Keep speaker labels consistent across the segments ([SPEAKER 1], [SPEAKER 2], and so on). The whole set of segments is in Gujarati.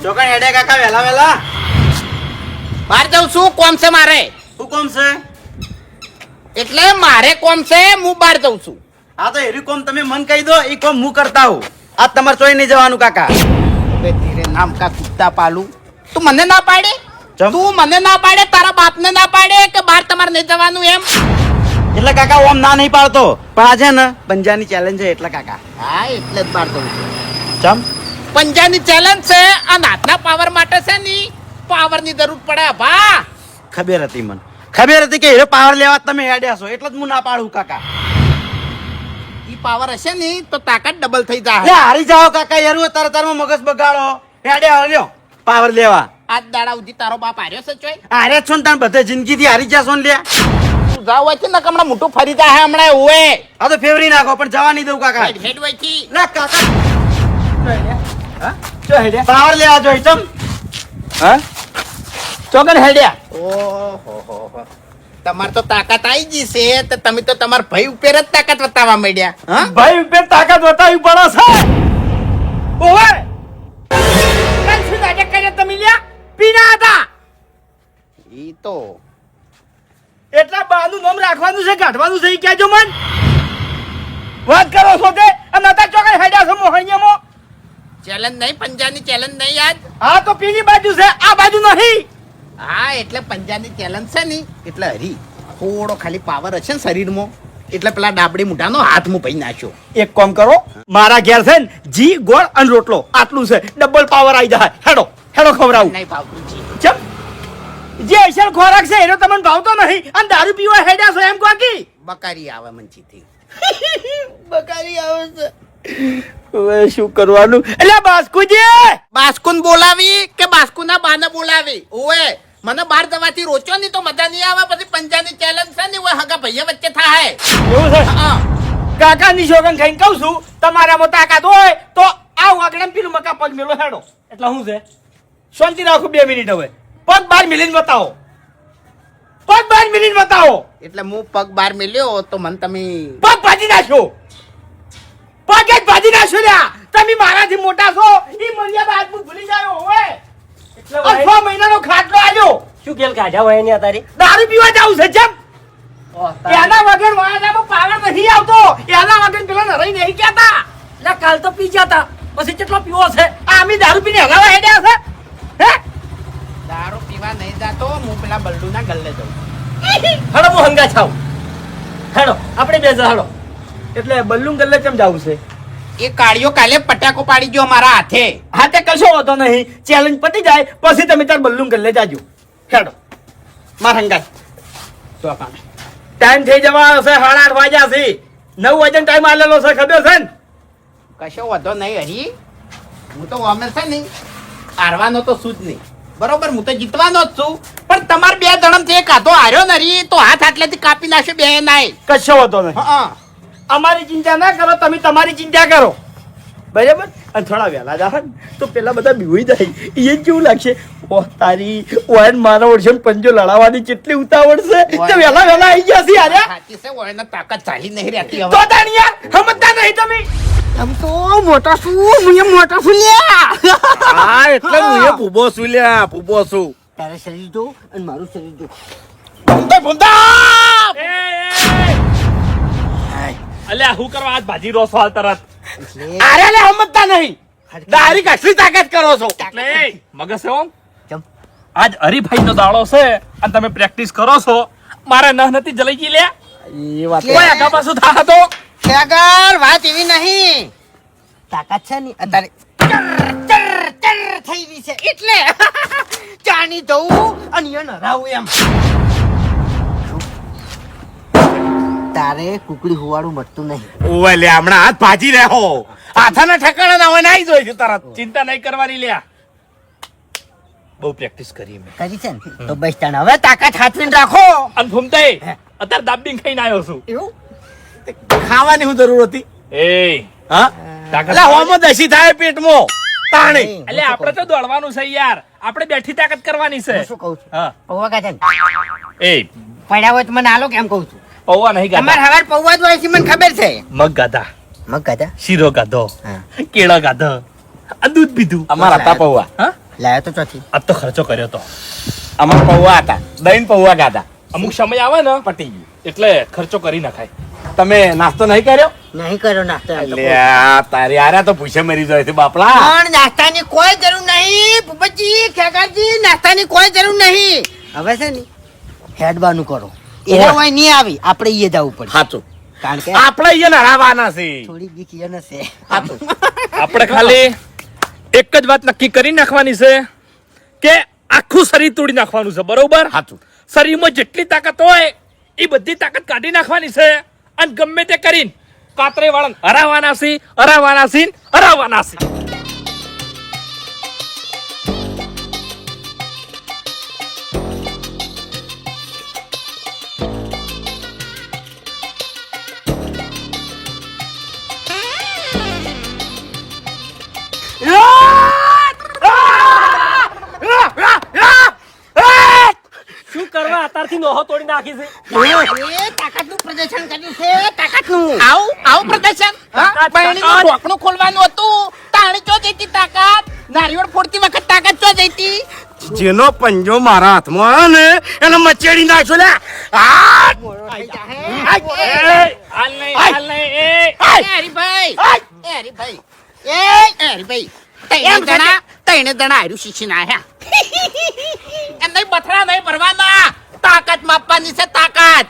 [SPEAKER 1] ચોકણ હેડે કાકા વેલા વેલા
[SPEAKER 2] બહાર જાઉં છું કોમ છે મારે
[SPEAKER 1] શું કોમ છે
[SPEAKER 2] એટલે મારે કોમ છે હું બહાર જાઉં છું
[SPEAKER 1] આ તો એરી કોમ તમે મન કહી દો એ કોમ હું કરતા હું આજ તમારે ચોઈ નહીં જવાનું કાકા
[SPEAKER 2] અબે તેરે નામ કા કુત્તા પાલું તું મને ના પાડે
[SPEAKER 1] ચમ?
[SPEAKER 2] તું મને ના પાડે તારા બાપને ના પાડે કે બહાર તમારે નહીં જવાનું એમ
[SPEAKER 1] એટલે કાકા ઓમ ના નહીં પાડતો પણ આજે ને પંજાની ચેલેન્જ છે એટલે કાકા
[SPEAKER 2] હા એટલે જ બહાર જાઉં છું
[SPEAKER 1] ચમ
[SPEAKER 2] પંજાની ચેલેન્જ છે આ નાતના પાવર માટે છે ની પાવરની જરૂર પડે ભા
[SPEAKER 1] ખબર હતી મને ખબર હતી કે હીરો પાવર લેવા તમે હેડ્યા છો એટલે જ હું ના પાડું કાકા
[SPEAKER 2] ઈ પાવર હશે ની તો તાકાત ડબલ થઈ
[SPEAKER 1] એટલે
[SPEAKER 2] જાય
[SPEAKER 1] હારી જાઓ કાકા યાર તરતરમાં મગજ બગાડો હેડ્યા હલ્યો પાવર લેવા
[SPEAKER 2] આજ દાડા સુધી તારો બાપ હાર્યો છે ચોય
[SPEAKER 1] હારે છો ને તાર બધે જિંદગીથી હારી જશો ને લ્યા
[SPEAKER 2] તું જાવ હોય છે ને કે હમણાં મોટું ફરી જાય હમણાં ઓએ
[SPEAKER 1] આ તો ફેવરી નાખો પણ જવા નહીં દઉં કાકા
[SPEAKER 2] હેડ હોય થી
[SPEAKER 1] ના કાકા પાવર લેવા જોઈએ ચમ હા ચોકન હેડ્યા
[SPEAKER 2] ઓહો તમાર તો તાકાત આવી ગઈ છે તો તમે તો તમાર ભાઈ ઉપર જ તાકાત બતાવવા માંડ્યા હા
[SPEAKER 1] ભાઈ ઉપર તાકાત બતાવી પડે છે ઓવે
[SPEAKER 2] કઈ શું નાટક કરે તમે લ્યા પીના હતા ઈ તો
[SPEAKER 1] એટલા બાનું નામ રાખવાનું છે કાઢવાનું છે ઈ કહેજો મન વાત કરો છો તે અને નતા ચોકન હેડ્યા છો મોહણીયામાં
[SPEAKER 2] ચેલેન્જ નહીં પંજાની ચેલેન્જ નહીં યાદ
[SPEAKER 1] હા તો પેલી બાજુ છે આ બાજુ નહીં
[SPEAKER 2] હા એટલે પંજાની ચેલેન્જ છે ને એટલે હરી થોડો ખાલી પાવર હશે ને શરીરમાં એટલે પેલા ડાબડી મુઠાનો હાથ હું પઈ નાખ્યો
[SPEAKER 1] એક કામ કરો મારા ઘેર છે ને જી ગોળ અને રોટલો આટલું છે ડબલ પાવર આવી જાય હેડો હેડો ખવડાવું
[SPEAKER 2] નહીં ભાવતું જી
[SPEAKER 1] ચમ જે અસલ ખોરાક છે એનો તમને ભાવતો નહીં અને દારૂ પીવા હેડ્યા છો એમ કોકી
[SPEAKER 2] બકારી આવે મંચીથી
[SPEAKER 1] બકારી આવે છે હવે શું કરવાનું એટલે બાસ્કુજી
[SPEAKER 2] બાસ્કુન બોલાવી કે બાસ્કુના બાને બોલાવી ઓએ મને બહાર જવાથી રોચો નહીં તો મજા નહીં આવે પછી પંજાની ચેલેન્જ છે ને ઓએ હગા ભાઈઓ વચ્ચે થાય
[SPEAKER 1] એવું છે
[SPEAKER 2] હા
[SPEAKER 1] કાકાની શોગન ખાઈને કહું છું તમારામાં તાકાત હોય તો આ વાગડમ પીલું મકા પગ મેલો હેડો એટલે શું છે શાંતિ રાખો 2 મિનિટ હવે પગ બહાર મિલીને બતાવો પગ બહાર મિલીને બતાવો
[SPEAKER 2] એટલે હું પગ બહાર મેલ્યો તો મને તમે
[SPEAKER 1] પગ ભાજી નાખ્યો પગ જ ભાજી નાખ્યો લ્યા તમે મારાથી મોટા છો ઈ મર્યાદા આજ હું ભૂલી જાયો હોય એટલે 6 મહિનાનો ખાટલો આલ્યો
[SPEAKER 3] શું કેલ કાઢ્યા હોય ને તારી
[SPEAKER 1] દારૂ પીવા જાવું છે જેમ એના વગર વાળામાં પાવર નથી આવતો એના વગર પેલા નરાઈ નહીં કહેતા
[SPEAKER 3] લે કાલ તો પી જતા પછી કેટલો પીવો છે
[SPEAKER 1] આ અમે દારૂ પીને હગાવા હેડ્યા છે હે
[SPEAKER 2] દારૂ પીવા નહીં જાતો હું પેલા બલ્ડુના ગલ્લે જાઉં
[SPEAKER 3] હડો હું હંગા છાવ હેડો આપણે બે જા હેડો
[SPEAKER 1] એટલે બલ્લું ગલ્લે કેમ જાવું છે
[SPEAKER 2] એ કાળિયો કાલે પટાકો પાડી ગયો મારા હાથે
[SPEAKER 1] હા તે કશો હોતો નહીં ચેલેન્જ પતી જાય પછી તમે તાર બલ્લું ગલ્લે જાજો હેડો માર હંગાય તો પામે ટાઈમ થઈ જવા હશે 8:30 વાગ્યા છે 9 વાગ્યાનો ટાઈમ આલેલો છે ખબર છે ને
[SPEAKER 2] કશો વધો નહીં હરી હું તો અમે છે ને હારવાનો તો શું જ નહીં બરોબર હું તો જીતવાનો જ છું પણ તમાર બે જણમથી એક હાથો હાર્યો ને હરી તો હાથ આટલેથી કાપી નાખ્યો બે નાય
[SPEAKER 1] કશો હોતો નહીં
[SPEAKER 2] હા
[SPEAKER 1] અમારી ચિંતા ના કરો તમે તમારી ચિંતા કરો બરાબર અને થોડા વહેલા જાવ ને તો પેલા બધા બીવાઈ જાય એ કેવું લાગશે ઓહ તારી ઓયન મારા વર્ષે પંજો લડાવવાની કેટલી ઉતાવળ છે તો વહેલા આવી ગયા છે યાર
[SPEAKER 2] સાચી છે ઓયને તાકાત ચાલી નહીં રહેતી
[SPEAKER 1] તો
[SPEAKER 2] હવે
[SPEAKER 1] તાણિયા સમજતા નહીં તમે
[SPEAKER 2] આમ તો મોટા શું હું મોટા છું લ્યા
[SPEAKER 4] હા એટલે હું એ ભૂબો છું લ્યા ભૂબો છું
[SPEAKER 3] તારે શરીર જો અને મારું શરીર જો
[SPEAKER 4] અલ્યા હું કરવા આજ ભાજી રોસો હાલ તરત
[SPEAKER 1] અરે લે સમજતા નહીં દારી કસલી તાકાત કરો છો
[SPEAKER 4] એટલે મગજ છે ઓમ
[SPEAKER 3] ચમ.
[SPEAKER 4] આજ હરીફાઈનો દાડો છે અને તમે પ્રેક્ટિસ કરો છો મારે ન નથી જલાઈ ગઈ લ્યા
[SPEAKER 1] એ વાત
[SPEAKER 4] કોઈ આગા પાછું થા તો
[SPEAKER 2] આગળ વાત એવી નહીં
[SPEAKER 3] તાકાત છે ને અત્યારે
[SPEAKER 2] થઈ રહી છે એટલે ચાણી દઉં અને એને હરાવું એમ
[SPEAKER 3] તારે કુકડી હોવાળું મળતું નહીં
[SPEAKER 4] ઓવે લે હમણાં હાથ ભાજી રહ્યો હાથાના ઠકાણા ના હોય નાઈ જોઈ છે તરત ચિંતા નહીં કરવાની લ્યા બહુ પ્રેક્ટિસ કરી મેં
[SPEAKER 3] કરી છે ને તો બસ તાણ હવે તાકાત હાથવીને રાખો
[SPEAKER 4] અને ફૂમતાઈ અત્યારે દાબડીને ખાઈને આવ્યો છું
[SPEAKER 3] એવું
[SPEAKER 1] ખાવાની શું જરૂર હતી
[SPEAKER 4] એ
[SPEAKER 1] હા
[SPEAKER 4] તાકાત
[SPEAKER 1] એટલે હોમો દસી થાય પેટમાં તાણી
[SPEAKER 4] એટલે આપણે તો દોડવાનું છે યાર આપણે બેઠી તાકાત કરવાની છે
[SPEAKER 3] હું શું કહું છું
[SPEAKER 4] હા
[SPEAKER 3] પૌવા કાઢે ને
[SPEAKER 4] એ
[SPEAKER 3] પડ્યા હોય તો મને આલો કેમ કહું છું
[SPEAKER 4] પૌવા નહીં
[SPEAKER 2] તમારે
[SPEAKER 4] ગાધા
[SPEAKER 2] હવાર પૌવા જ હોય છે મને ખબર છે
[SPEAKER 4] મગ ગાધા
[SPEAKER 3] મગ કાઢા
[SPEAKER 4] શીરો ગાધો
[SPEAKER 3] હા
[SPEAKER 4] કેળા ગાધો આ દૂધ પીધું
[SPEAKER 1] અમારા તા પૌવા
[SPEAKER 4] હા
[SPEAKER 5] લાયો તો ચોથી
[SPEAKER 3] આ તો ખર્ચો કર્યો તો
[SPEAKER 4] આમાં પૌવા હતા દહીં પૌવા ગાતા
[SPEAKER 3] અમુક સમય આવે ને
[SPEAKER 4] પટી ગયું
[SPEAKER 3] એટલે ખર્ચો કરી નાખાય.
[SPEAKER 4] તમે નાસ્તો નહીં કર્યો
[SPEAKER 5] નહીં કર્યો નાસ્તો એમ તો કહું.
[SPEAKER 4] અલ્યા તારી આરે તો ભૂસે મરી જાય છે બાપલા
[SPEAKER 5] પણ નાસ્તાની કોઈ જરૂર નહીં ભૂપતજી ખેગાજી નાસ્તાની કોઈ જરૂર નહીં હવે છે ને હેડવાનું કરો એના હોય નહીં આવી આપણે ઈએ જવું પડે
[SPEAKER 4] સાચું
[SPEAKER 5] કારણ કે
[SPEAKER 4] આપણે અહીંયા નડાવાના છે
[SPEAKER 5] થોડી બીક એને છે
[SPEAKER 4] સાચું
[SPEAKER 3] આપણે ખાલી એક જ વાત નક્કી કરી નાખવાની છે કે આખું શરીર તોડી નાખવાનું છે, બરોબર?
[SPEAKER 4] સાચું
[SPEAKER 3] શરીરમાં જેટલી તાકાત હોય એ બધી તાકાત કાઢી નાખવાની છે અને ગમે તે કરીને કાતરે વાળાને હરાવવાના છે, હરાવવાના છે, હરાવવાના છે. શું કરવા અત્યારથી નોહો તોડી નાખી છે?
[SPEAKER 5] એ તાકાતનું પ્રદર્શન કર્યું છે તાકાતનું
[SPEAKER 2] આવું પ્રદર્શન
[SPEAKER 3] તાકાત,
[SPEAKER 2] બહેણીનું
[SPEAKER 3] તાકાત.
[SPEAKER 2] ઢોકણું ખોલવાનું હતું તાણી ચો જઈતી તાકાત નારિયેળ ફોડતી વખત તાકાત ચો જઈતી
[SPEAKER 4] જેનો પંજો મારા હાથમાં આવ્યો ને એને મચેડી નાખ્યો લે
[SPEAKER 3] હાલ નહીં, હાલ નહીં, એ.
[SPEAKER 2] હરીભાઈ એ હરીભાઈ એ હરીભાઈ તઈને દણા હાર્યું શીશી ના આયા એમ નહીં બથડા નહીં ભરવાના તાકાત માપવાની છે તાકાત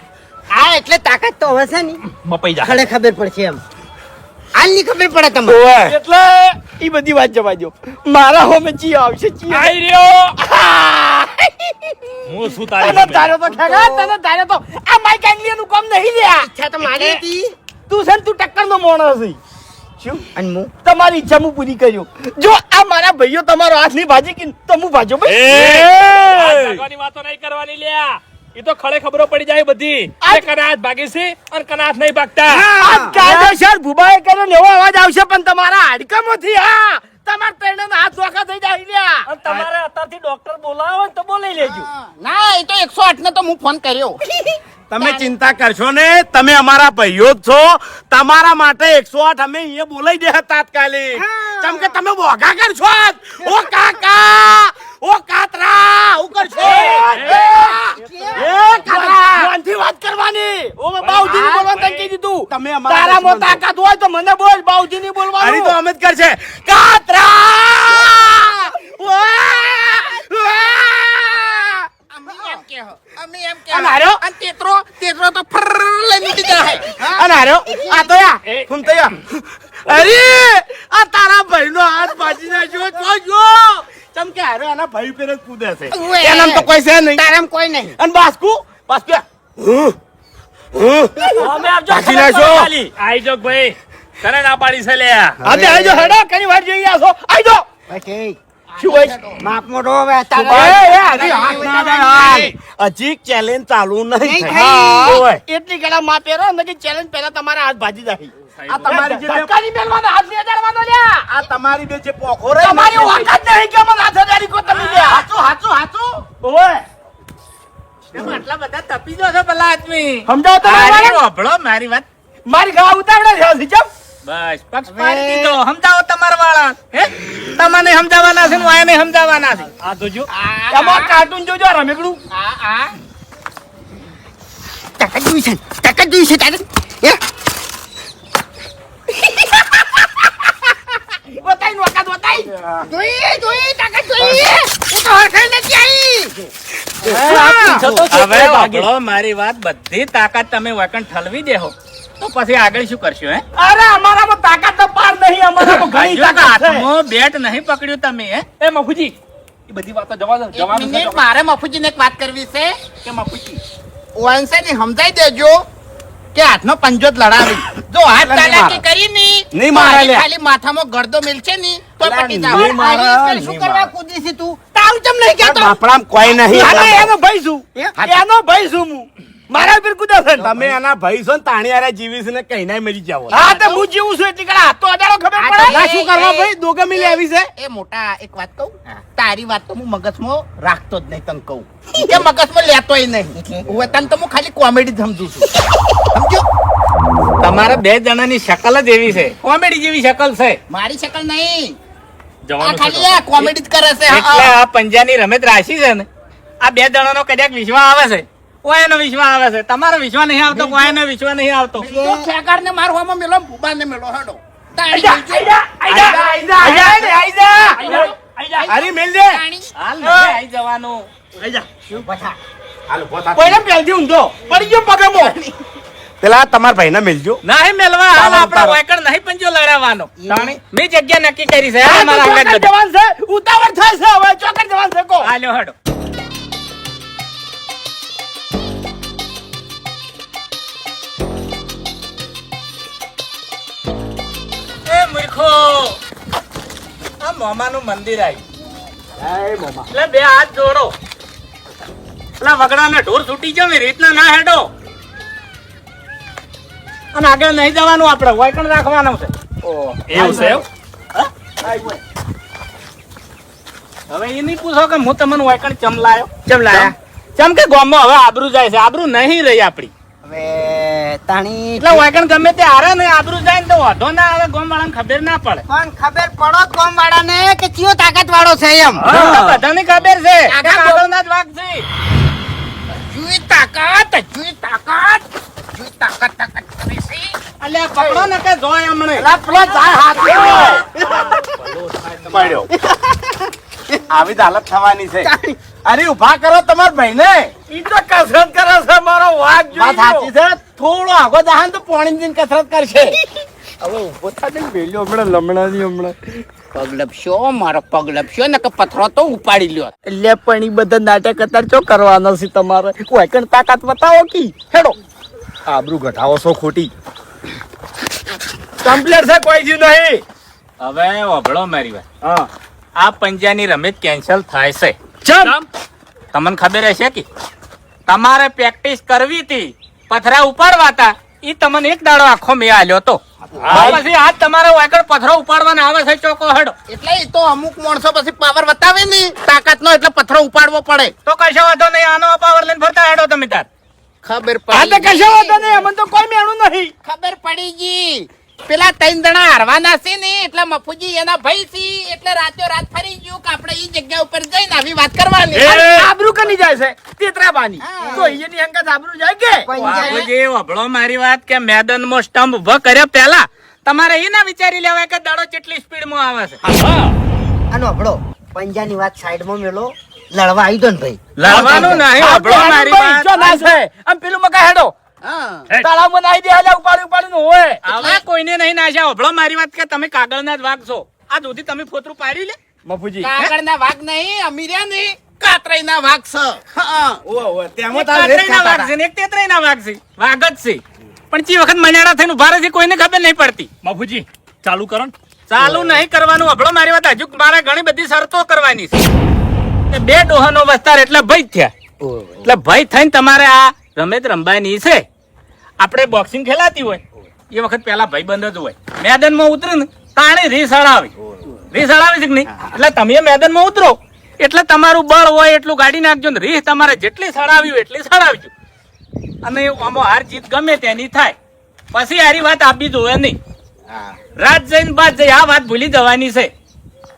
[SPEAKER 5] આ એટલે તાકાત તો હવે છે ને
[SPEAKER 3] મપાઈ જા.
[SPEAKER 5] ખડે ખબર પડશે એમ હાલની ખબર પડે તમને
[SPEAKER 1] એટલે ઈ બધી વાત જવા દો. મારા હોમે ચી આવશે ચી
[SPEAKER 3] આઈ રહ્યો. હું શું તારી
[SPEAKER 1] તને
[SPEAKER 3] સામે?
[SPEAKER 1] ધાર્યો તો ખેગા, તને ધાર્યો તો આ માઈક એંગલિયાનું કામ નહીં લ્યા.
[SPEAKER 5] ઈચ્છા તો મારી હતી
[SPEAKER 1] તું છે ને તું ટક્કરનો માણસ છે. શું
[SPEAKER 5] અને હું
[SPEAKER 1] તમારી ઈચ્છા હું પૂરી કર્યો. જો આ મારા ભાઈઓ તમારો હાથ નહીં ભાજી કે તો હું ભાજો
[SPEAKER 3] એ,
[SPEAKER 1] ભાઈ.
[SPEAKER 3] આ ભાગવાની વાતો નહીં કરવાની લ્યા. ઈ તો ખડે ખબરો પડી જાય બધી કે કના હાથ ભાગે છે અને કના હાથ નહીં ભાગતા.
[SPEAKER 1] આ કાયદેસર ભુબાએ કર્યો ને એવો અવાજ આવશે પણ તમારા હાડકામાંથી હા તમારા ત્રણેયના હાથ ધોકા થઈ જાય લ્યા.
[SPEAKER 3] અને તમારે અત્યારથી ડોક્ટર બોલાવો ને તો બોલાઈ લેજો.
[SPEAKER 2] ના એ તો 108 ને તો હું ફોન કર્યો
[SPEAKER 4] તમે ચિંતા કરશો ને તમે અમારા ભાઈઓ જ છો તમારા માટે 108 અમે અહીંયા બોલાઈ દે તાત્કાલિક કેમ કે તમે વોગા કરશો જ. ઓ કાકા ઓ કાતરા હું કરશો એ કાતરા
[SPEAKER 1] શાંતિ વાત કરવાની. ઓ બાઉજીને બોલવાનું તને કહી દીધું.
[SPEAKER 4] તમે અમારા
[SPEAKER 1] તારામાં
[SPEAKER 4] દુશ્મન.
[SPEAKER 1] તાકાત હોય તો મને બોલ, બાઉજીને
[SPEAKER 4] અરે
[SPEAKER 1] બોલવાનું.
[SPEAKER 4] તો અમે જ કરશે કાતરા
[SPEAKER 2] અમે એમ કે
[SPEAKER 1] અને હાર્યો?
[SPEAKER 2] અને તેતરો તો ફર લઈને ઉડી જાય
[SPEAKER 4] અને હાર્યો આ તો યા
[SPEAKER 3] એ.
[SPEAKER 4] હું તો યા અરે આ તારા ભાઈનો હાથ ભાજી નાખ્યો તો જો ચમ કે હારે આના ભાઈ પેર જ કૂદે છે
[SPEAKER 2] ઉવે.
[SPEAKER 4] એનામ તો કોઈ છે નહીં
[SPEAKER 2] તારામ કોઈ નહીં
[SPEAKER 4] અને બાસ્કુ
[SPEAKER 3] અમે આપજો
[SPEAKER 4] ભાગી
[SPEAKER 3] ખબર
[SPEAKER 4] નાખો.
[SPEAKER 3] પડે ખાલી. આઈ જો ભાઈ તને ના પાડી છે લ્યા.
[SPEAKER 1] આજે આજો હેડો કઈ વાર જોઈ આસો આજો.
[SPEAKER 5] પછી
[SPEAKER 1] શું હોય?
[SPEAKER 5] માપ મોટો હવે
[SPEAKER 1] એ, હજી હાથ ના અડાડ હાલ.
[SPEAKER 4] હજી ચેલેન્જ ચાલુ નહીં
[SPEAKER 5] નહીં
[SPEAKER 4] થઈ.
[SPEAKER 5] થઈ.
[SPEAKER 4] ઓય.
[SPEAKER 1] એટલી કડા માં પહેરો ને કે ચેલેન્જ પહેલા તમારા હાથ ભાજી જાય.
[SPEAKER 4] આ તમારી જે
[SPEAKER 1] ધક્કાની મેલવાનો હાથ નહીં અડાડવાનો લ્યા.
[SPEAKER 4] આ તમારી બે જે પોખો રહી ને,
[SPEAKER 1] તમારી ઓકાત નહીં કે મને હાથ અડાડી કો તમે લ્યા.
[SPEAKER 2] હાચું
[SPEAKER 1] ઓય
[SPEAKER 2] એમ આટલા બધા તપી દો છો પેલા આદમી
[SPEAKER 1] સમજાવો તમારા
[SPEAKER 2] મારી
[SPEAKER 1] વાળા?
[SPEAKER 2] વાપરો મારી વાત
[SPEAKER 1] મારી ગા ઉતાવળે છે હજી ચમ.
[SPEAKER 2] બસ પક્ષ પાડી દીધો સમજાવો તમારા વાળા હે તમને સમજાવવાના છે ને વાયને સમજાવવાના છે
[SPEAKER 3] આ જોજો.
[SPEAKER 1] એમાં કાર્ટૂન જોજો રમેકડું.
[SPEAKER 2] આ
[SPEAKER 5] તાકાત જોઈ છે તાકાત જોઈ છે તારે
[SPEAKER 1] બતાઈ વખત બતાઈ.
[SPEAKER 5] જોઈ તાકાત જોઈ એ તો હરખાઈ નથી આવી
[SPEAKER 2] હવે વાપરો મારી વાત બધી તાકાત તમે વકન ઠલવી દેહો તો પછી આગળ શું કરશો હે
[SPEAKER 1] અરે અમારામાં તાકાત તો પાર નહીં, અમારામાં ઘણી
[SPEAKER 2] જો
[SPEAKER 1] તાકાત છે.
[SPEAKER 2] હાથમાં બેટ નહીં પકડ્યું તમે હે
[SPEAKER 3] એ મફુજી એ બધી વાતો જવા દો.
[SPEAKER 2] એક
[SPEAKER 3] જવાનું છે
[SPEAKER 2] મિનિટ
[SPEAKER 3] તો.
[SPEAKER 2] મારે મફુજીને એક વાત કરવી છે કે મફુજી ઓનસે ને સમજાઈ દેજો કે હાથનો પંજો જ લડાવી જો હાથ ચાલાકી કરી ની
[SPEAKER 4] નહીં મારા લે.
[SPEAKER 2] ખાલી માથામાં ગરદો મિલશે ની તો
[SPEAKER 4] અલા,
[SPEAKER 2] પટી
[SPEAKER 4] નહીં
[SPEAKER 2] જાવ
[SPEAKER 4] મારા,
[SPEAKER 2] શું
[SPEAKER 4] નહીં
[SPEAKER 2] કરવા
[SPEAKER 4] મારા.
[SPEAKER 2] કૂદી છે તું તારું ચમ નહીં કહેતો
[SPEAKER 4] બાપડામ કોઈ નહીં
[SPEAKER 1] આનો એનો ભાઈ છું. એનો ભાઈ છું હું. મારા ઉપર કુદા છે.
[SPEAKER 4] તમે એના ભાઈ છો ને તાણી હારે જીવીશ ને કઈ ના મરી જાવ
[SPEAKER 1] હા તો હું જીવું છું એટલી કડા હાથ તો અડાડો ખબર
[SPEAKER 2] આ
[SPEAKER 1] પડે.
[SPEAKER 2] તો
[SPEAKER 4] ના શું કરવા ભાઈ દોગે મિલી આવી છે
[SPEAKER 2] એ મોટા એક વાત કહું તારી વાત તો હું મગજમાં રાખતો જ નહીં તને કહું કે મગજમાં લેતોય નહીં હું તને તો હું ખાલી કોમેડી સમજુ છું સમજો તમારા બે જણાની શકલ જ એવી છે કોમેડી જેવી શકલ છે મારી શકલ નહીં
[SPEAKER 3] જવાનું
[SPEAKER 2] ખાલી
[SPEAKER 3] છે
[SPEAKER 2] આ કોમેડી જ કરે છે
[SPEAKER 3] એટલે આ પંજાની રમત રાશી છે ને આ બે જણાનો કદાચ વિશ્વાસ આવે છે કોઈનો વિશ્વાસ આવે છે તમારો વિશ્વાસ નહીં આવતો કોઈનો વિશ્વાસ નહીં આવતો
[SPEAKER 2] તો ખેગાર ને મારવામાં મેલો ભૂબા ને મેલો હેડો
[SPEAKER 4] અરે મેલ દે
[SPEAKER 3] હાલ નહીં આઈ જવાનું
[SPEAKER 1] કોઈને પહેલથી ઊંધો પડી ગયો પગમાં.
[SPEAKER 4] પેલા તમારા ભાઈને મેલજો
[SPEAKER 3] નહીં મેલવા હાલ
[SPEAKER 4] તારો,
[SPEAKER 3] આપણા
[SPEAKER 4] તારો.
[SPEAKER 3] વાયકણ નહીં પંજો લડાવવાનો મેં જગ્યા નક્કી કરી છે હાલ મારા આગળ
[SPEAKER 1] ચોકડ જવાન છે ઉતાવળ થાય છે હવે ચોકડ જવાન છે કો
[SPEAKER 3] હાલ્યો હેડો એ મૂર્ખો આ મોમાનું મંદિર આવ્યું એટલે બે હાથ જોડો એટલે વગડાને ઢોર છૂટી જાવ એ રીતના ના હેડો અને આગળ નહીં જવાનું આપણે વાયકણ રાખવાનું છે એવું છે એવું? હવે એ નહીં પૂછો કે હું તમને વાયકણ ચમલાયો
[SPEAKER 1] ચમલાયા.
[SPEAKER 3] ચમ કે ગામમાં હવે આબરૂ જાય છે આબરૂ નહીં રહી આપડી
[SPEAKER 5] હવે તાણી
[SPEAKER 3] એટલે વાયકણ ગમે તે હારે ને આબરૂ જાય ને તો વાંધો ના આવે ગામ વાળાને ખબર ના પડે
[SPEAKER 5] પણ ખબર પડો કોમ વાળાને કે ચિયો તાકાત વાળો છે એમ
[SPEAKER 3] બધાને ખબર છે કે આગળના જ વાઘ છે
[SPEAKER 2] જુઈ તાકાત તાકાત કરે છે.
[SPEAKER 3] અલ્યા પકડો ને કે જોય હમણે
[SPEAKER 1] પેલો જાય હાથ
[SPEAKER 4] પડ્યો આવી જ હાલત થવાની છે અરે ઉભા કરો તમારા ભાઈને
[SPEAKER 1] ઈ તો કસરત કરે છે મારો વાઘ
[SPEAKER 4] વાત સાચી
[SPEAKER 1] જોઈ
[SPEAKER 4] છે થોડો આગો જહાન તો પોણી દિન કસરત કરશે
[SPEAKER 1] હવે ઉભો થાય ને બેલ્યો હમણાં લમણાની હમણાં
[SPEAKER 2] પગ લપસ્યો મારો પગ લપસ્યો ને કે પથરો તો ઉપાડી લ્યો
[SPEAKER 1] એટલે પણ ઈ બધા નાટક અત્યારે ચો કરવાનો છે તમારે વાયકણ તાકાત બતાવો કી હેડો
[SPEAKER 4] આબરૂ ઘટાવો છો ખોટી
[SPEAKER 1] કમ્પ્લેટ છે કોઈ જ નહીં.
[SPEAKER 3] હવે વભળો મારી વાત
[SPEAKER 1] હા
[SPEAKER 3] આ પંજાની રમત કેન્સલ થાય છે
[SPEAKER 1] ચમ
[SPEAKER 3] તમને ખબર હશે કે તમારે પ્રેક્ટિસ કરવી હતી પથરા ઉપાડવાતા ઈ તમને એક દાડો આખો મેં આલ્યો તો પછી આજ તમારે વાયકણ પથરો ઉપાડવાના આવે છે ચોકો હેડો
[SPEAKER 2] એટલે એ તો અમુક માણસો પછી પાવર બતાવે ને તાકાત નો એટલે પથરો ઉપાડવો પડે
[SPEAKER 3] તો કશો વાંધો નહીં આનો પાવર લઈને ફરતા હેડો તમે તાર
[SPEAKER 2] ખબર
[SPEAKER 1] આ તો
[SPEAKER 2] પડી
[SPEAKER 1] કશો વાંધો નહીં અમને તો કોઈ મેણું નહીં
[SPEAKER 2] ખબર પડી ગઈ પેલા 3 જણા હારવાના છે ને એટલે મફુજી એના ભાઈ છે એટલે રાત્યો રાત ફરી ગયું કે આપણે ઈ જગ્યા ઉપર જઈને આવી વાત કરવાની
[SPEAKER 1] આબરૂ કની જાય છે તેતરાબાની તો અહીંયાની હંગાત આબરૂ જાય કે
[SPEAKER 3] બાબુજી વભળો મારી વાત કે મેદાનમાં સ્ટમ્પ ઉભો કર્યો પહેલા તમારે એ ના વિચારી લેવાય કે દાડો કેટલી સ્પીડમાં આવે છે
[SPEAKER 5] આનો હબળો પંજાની વાત સાઈડમાં મેલો લડવા આવી દો ને ભાઈ
[SPEAKER 3] લડવાનું નહીં વભળો મારી વાત
[SPEAKER 1] જો ના છે આમ પેલું મકા હેડો
[SPEAKER 2] હા
[SPEAKER 1] તાળામાં નાઈ દે આલા ઉપાડી નું હોય
[SPEAKER 3] હવે કોઈને નહીં નાશ્યા વભળો મારી વાત કે તમે કાગળના જ વાઘ છો આ સુધી તમે ફોતરું પાડ્યું લે
[SPEAKER 1] મફુજી
[SPEAKER 2] કાગળના વાઘ નહીં અમીર્યા નહીં કાતરાઈના વાઘ છે હા
[SPEAKER 4] તેમાં
[SPEAKER 3] એક કાતરાઈના વાઘ છે ને એક તેતરાઈના વાઘ છે વાઘ જ છે પણ ચી વખત મજાડા થઈને ઉભા રહે છે કોઈને ખબર નહીં પડતી
[SPEAKER 6] બાપુજી ચાલુ કરો ને.
[SPEAKER 3] ચાલુ નહીં કરવાનું વભળો મારી વાત હજુ મારે ઘણી બધી શરતો કરવાની છે એ બે ડોહાનો વસ્તાર એટલે ભય થયા એટલે ભય થઈને તમારે આ રમત રમવાની છે આપણે બોક્સિંગ ખેલાતી હોય એ વખત પેલા ભાઈબંધ જ હોય મેદાનમાં ઉતરે ને તાણે રીસ હળાવી છે કે નહીં એટલે તમે મેદાનમાં ઉતરો એટલે તમારું બળ હોય એટલું ગાડી નાખજો ને રીસ તમારે જેટલી સડાવી હોય એટલી સડાવજો અને આમાં હાર જીત ગમે તેની થાય પછી હારી વાત આપી જોવે નહીં રાત જઈને બાદ જઈ આ વાત ભૂલી જવાની છે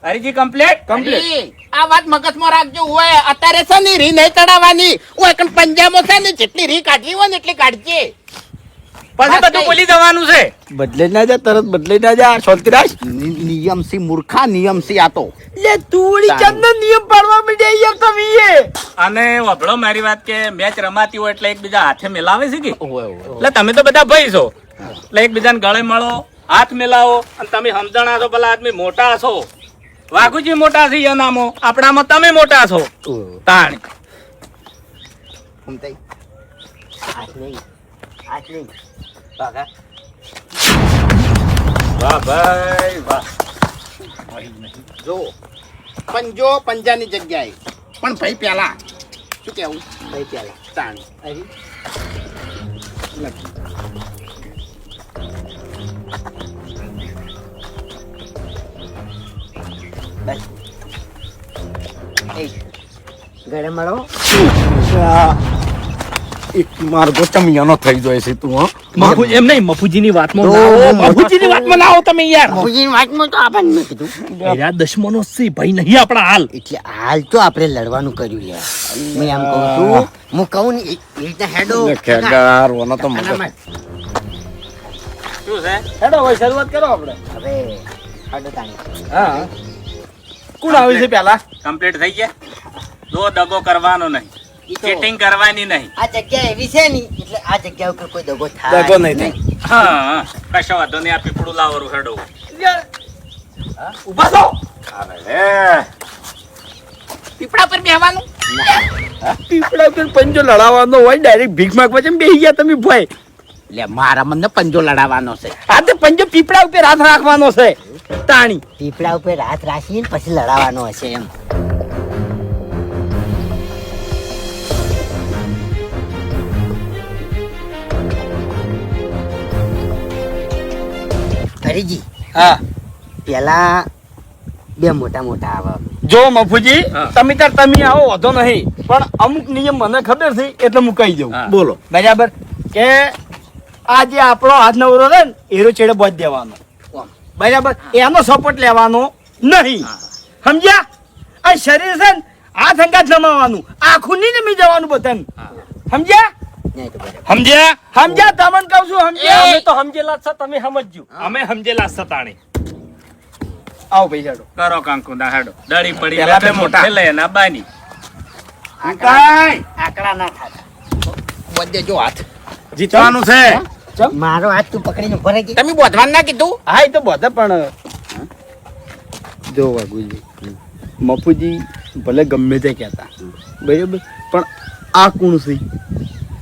[SPEAKER 3] હરીજી કમ્પ્લીટ
[SPEAKER 2] અરે, આ વાત મગજમાં રાખજો હોય અત્યારે છે ને રી નહીં ચડાવવાની હોય કણ પંજાબમાં છે ને જેટલી રી કાઢવી હોય ને એટલી કાઢજે
[SPEAKER 3] પછી બધું ભૂલી જવાનું છે
[SPEAKER 1] બદલે ના જા તરત બદલે ના જા શાંતિરાજ
[SPEAKER 2] નિયમ સી મૂર્ખા નિયમ સી આ તો
[SPEAKER 1] લે તુડી ચંદ નિયમ પાડવા મીડે યાર તમે એ
[SPEAKER 3] અને વભળો મારી વાત કે મેચ રમાતી હોય એટલે એકબીજા હાથે મિલાવે છે કે એટલે તમે તો બધા ભાઈ છો એટલે એકબીજાને ગળે મળો હાથ મિલાવો અને તમે સમજણા છો ભલા આદમી મોટા છો વાઘુજી મોટા છે એનામાં આપણામાં તમે મોટા છો તાણ
[SPEAKER 5] ઘૂમતાઈ આજ નહીં બાગા
[SPEAKER 3] વાહ ભાઈ વાહ
[SPEAKER 2] જો પંજો પંજાની જગ્યાએ પણ ભાઈ પેલા શું કેવું
[SPEAKER 5] ભાઈ પેલા
[SPEAKER 2] તાણ
[SPEAKER 5] ગળે મળો
[SPEAKER 4] એક માર્ગો ચમિયાનો થઈ જાય છે તું હા
[SPEAKER 6] એમ નહીં મફુજીની વાતમાં
[SPEAKER 5] તો
[SPEAKER 6] ના આવો.
[SPEAKER 5] હું-
[SPEAKER 6] મફુજીની વાતમાં ના આવો તમે યાર
[SPEAKER 5] બાપુજીની વાતમાં તો આપણને મેં કીધું
[SPEAKER 6] એરા દુશ્મનો છે ભાઈ નહીં આપણા હાલ
[SPEAKER 5] એટલે હાલ તો આપણે લડવાનું કર્યું યાર મેં એમ કહું છું હું કહું ને એ રીતના હેડો
[SPEAKER 4] ખેગાર ઓનો તો મગજ.
[SPEAKER 5] આનામાં.
[SPEAKER 3] શું છે
[SPEAKER 1] હેડો હવે શરૂઆત કરો આપણે.
[SPEAKER 5] હવે હેડો તાણી.
[SPEAKER 1] હા કોણ આવ્યું છે પેલા?
[SPEAKER 3] કમ્પ્લીટ થઈ ગયા દો દગો કરવાનો નહીં
[SPEAKER 5] ઈ તો
[SPEAKER 3] ચીટિંગ કરવાની નહીં
[SPEAKER 5] આ જગ્યા એવી છે ને એટલે આ જગ્યા ઉપર કોઈ દગો થાય
[SPEAKER 1] દગો નહીં થાય.
[SPEAKER 3] હા હા. કશો વાંધો નહીં આ પીપળું લાવવાનું હેડો
[SPEAKER 1] ઉભા થો.
[SPEAKER 4] અરે,
[SPEAKER 2] પીપળા પર બેહવાનું
[SPEAKER 1] પીપળા ઉપર પંજો લડાવવાનો હોય ડાયરેક્ટ ભીખ માંગવા છે બેહી ગયા તમે ભાઈ.
[SPEAKER 2] લે મારા મને પંજો લડાવવાનો છે
[SPEAKER 1] આ તો પંજો પીપળા ઉપર હાથ રાખવાનો છે તાણી.
[SPEAKER 5] પીપળા ઉપર હાથ રાખીને પછી લડાવવાનો હશે એમ હરીજી
[SPEAKER 1] હા
[SPEAKER 5] પેલા બે મોટા મોટા આવે
[SPEAKER 1] જો મફુજી
[SPEAKER 3] હા.
[SPEAKER 1] તમે તાર તમે આવો વાંધો નહીં પણ અમુક નિયમ મને ખબર છે એટલે હું કહી દઉં.
[SPEAKER 3] હા.
[SPEAKER 1] બોલો બરાબર કે આ જે આપણો હાથ નવરો રહે ને એરો છેડે બોધ દેવાનો બરાબર એનો સપોર્ટ લેવાનો નહીં સમજ્યા? આ શરીર છે ને હાથ અંગાત નમાવાનું આખું નહીં નમી જવાનું બધાને સમજ્યા?
[SPEAKER 5] નહીં તો બરાબર
[SPEAKER 6] સમજ્યા
[SPEAKER 1] સમજ્યા તમને કહું છું સમજ્યા?
[SPEAKER 6] અમે તો સમજેલા જ છે તમે સમજજો અમે સમજેલા જ છે તાણી
[SPEAKER 1] આવો ભાઈ ચાલો.
[SPEAKER 3] કરો કાંકુડા હેડો દડી પડી
[SPEAKER 1] પેલા બે
[SPEAKER 3] બે
[SPEAKER 1] મોટા.
[SPEAKER 3] મોટા લે ના બાની
[SPEAKER 5] આકડા ના ખાતા
[SPEAKER 2] બધે જો હાથ
[SPEAKER 4] જીતવાનું છે.
[SPEAKER 5] મારો હાથ તું પકડીને ઉભો રહી ગઈ
[SPEAKER 2] તમે બોધવાનું ના કીધું
[SPEAKER 1] હા એ તો બધા પણ જો વાઘુજી મફુજી ભલે ગમે તે કહેતા બરાબર પણ આ કોણ છે?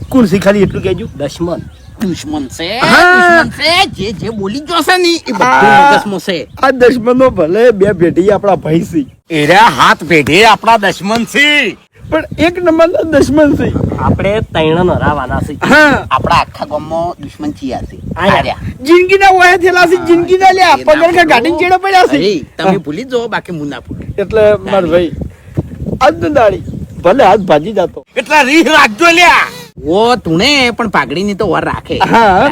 [SPEAKER 1] કોણ છે ખાલી એટલું કહેજો.
[SPEAKER 6] દશમન
[SPEAKER 2] દુશ્મન છે
[SPEAKER 1] હા.
[SPEAKER 2] દુશ્મન છે જે બોલી જોશે ને એ
[SPEAKER 1] હા.
[SPEAKER 2] બધું મગજમાં છે
[SPEAKER 1] આ દુશ્મનો ભલે બે ભેટી આપણા ભાઈ છે
[SPEAKER 4] એરા હાથ પેઢે આપણા દશમન છે.
[SPEAKER 1] પણ એક નંબરના દુશ્મન છે.
[SPEAKER 6] આપણે તૈણ હરાવાના છે
[SPEAKER 1] હા
[SPEAKER 2] આપણા આખા ગામમાં દુશ્મન ચિયા છે
[SPEAKER 6] આયા.
[SPEAKER 1] જિંદગીના વયા થયેલા છે જિંદગીના લ્યા પગાર કે ગાડી ચેડો પડ્યા છે
[SPEAKER 2] અરે, તમે ભૂલી જ જાઓ બાકી હું ના ભૂલું
[SPEAKER 1] એટલે માર ભાઈ આજ દાડી ભલે હાથ ભાજી જતો
[SPEAKER 4] એટલા રીહ રાખજો લ્યા.
[SPEAKER 2] ઓ તુણે પણ પાઘડીની તો વર રાખે
[SPEAKER 1] હા.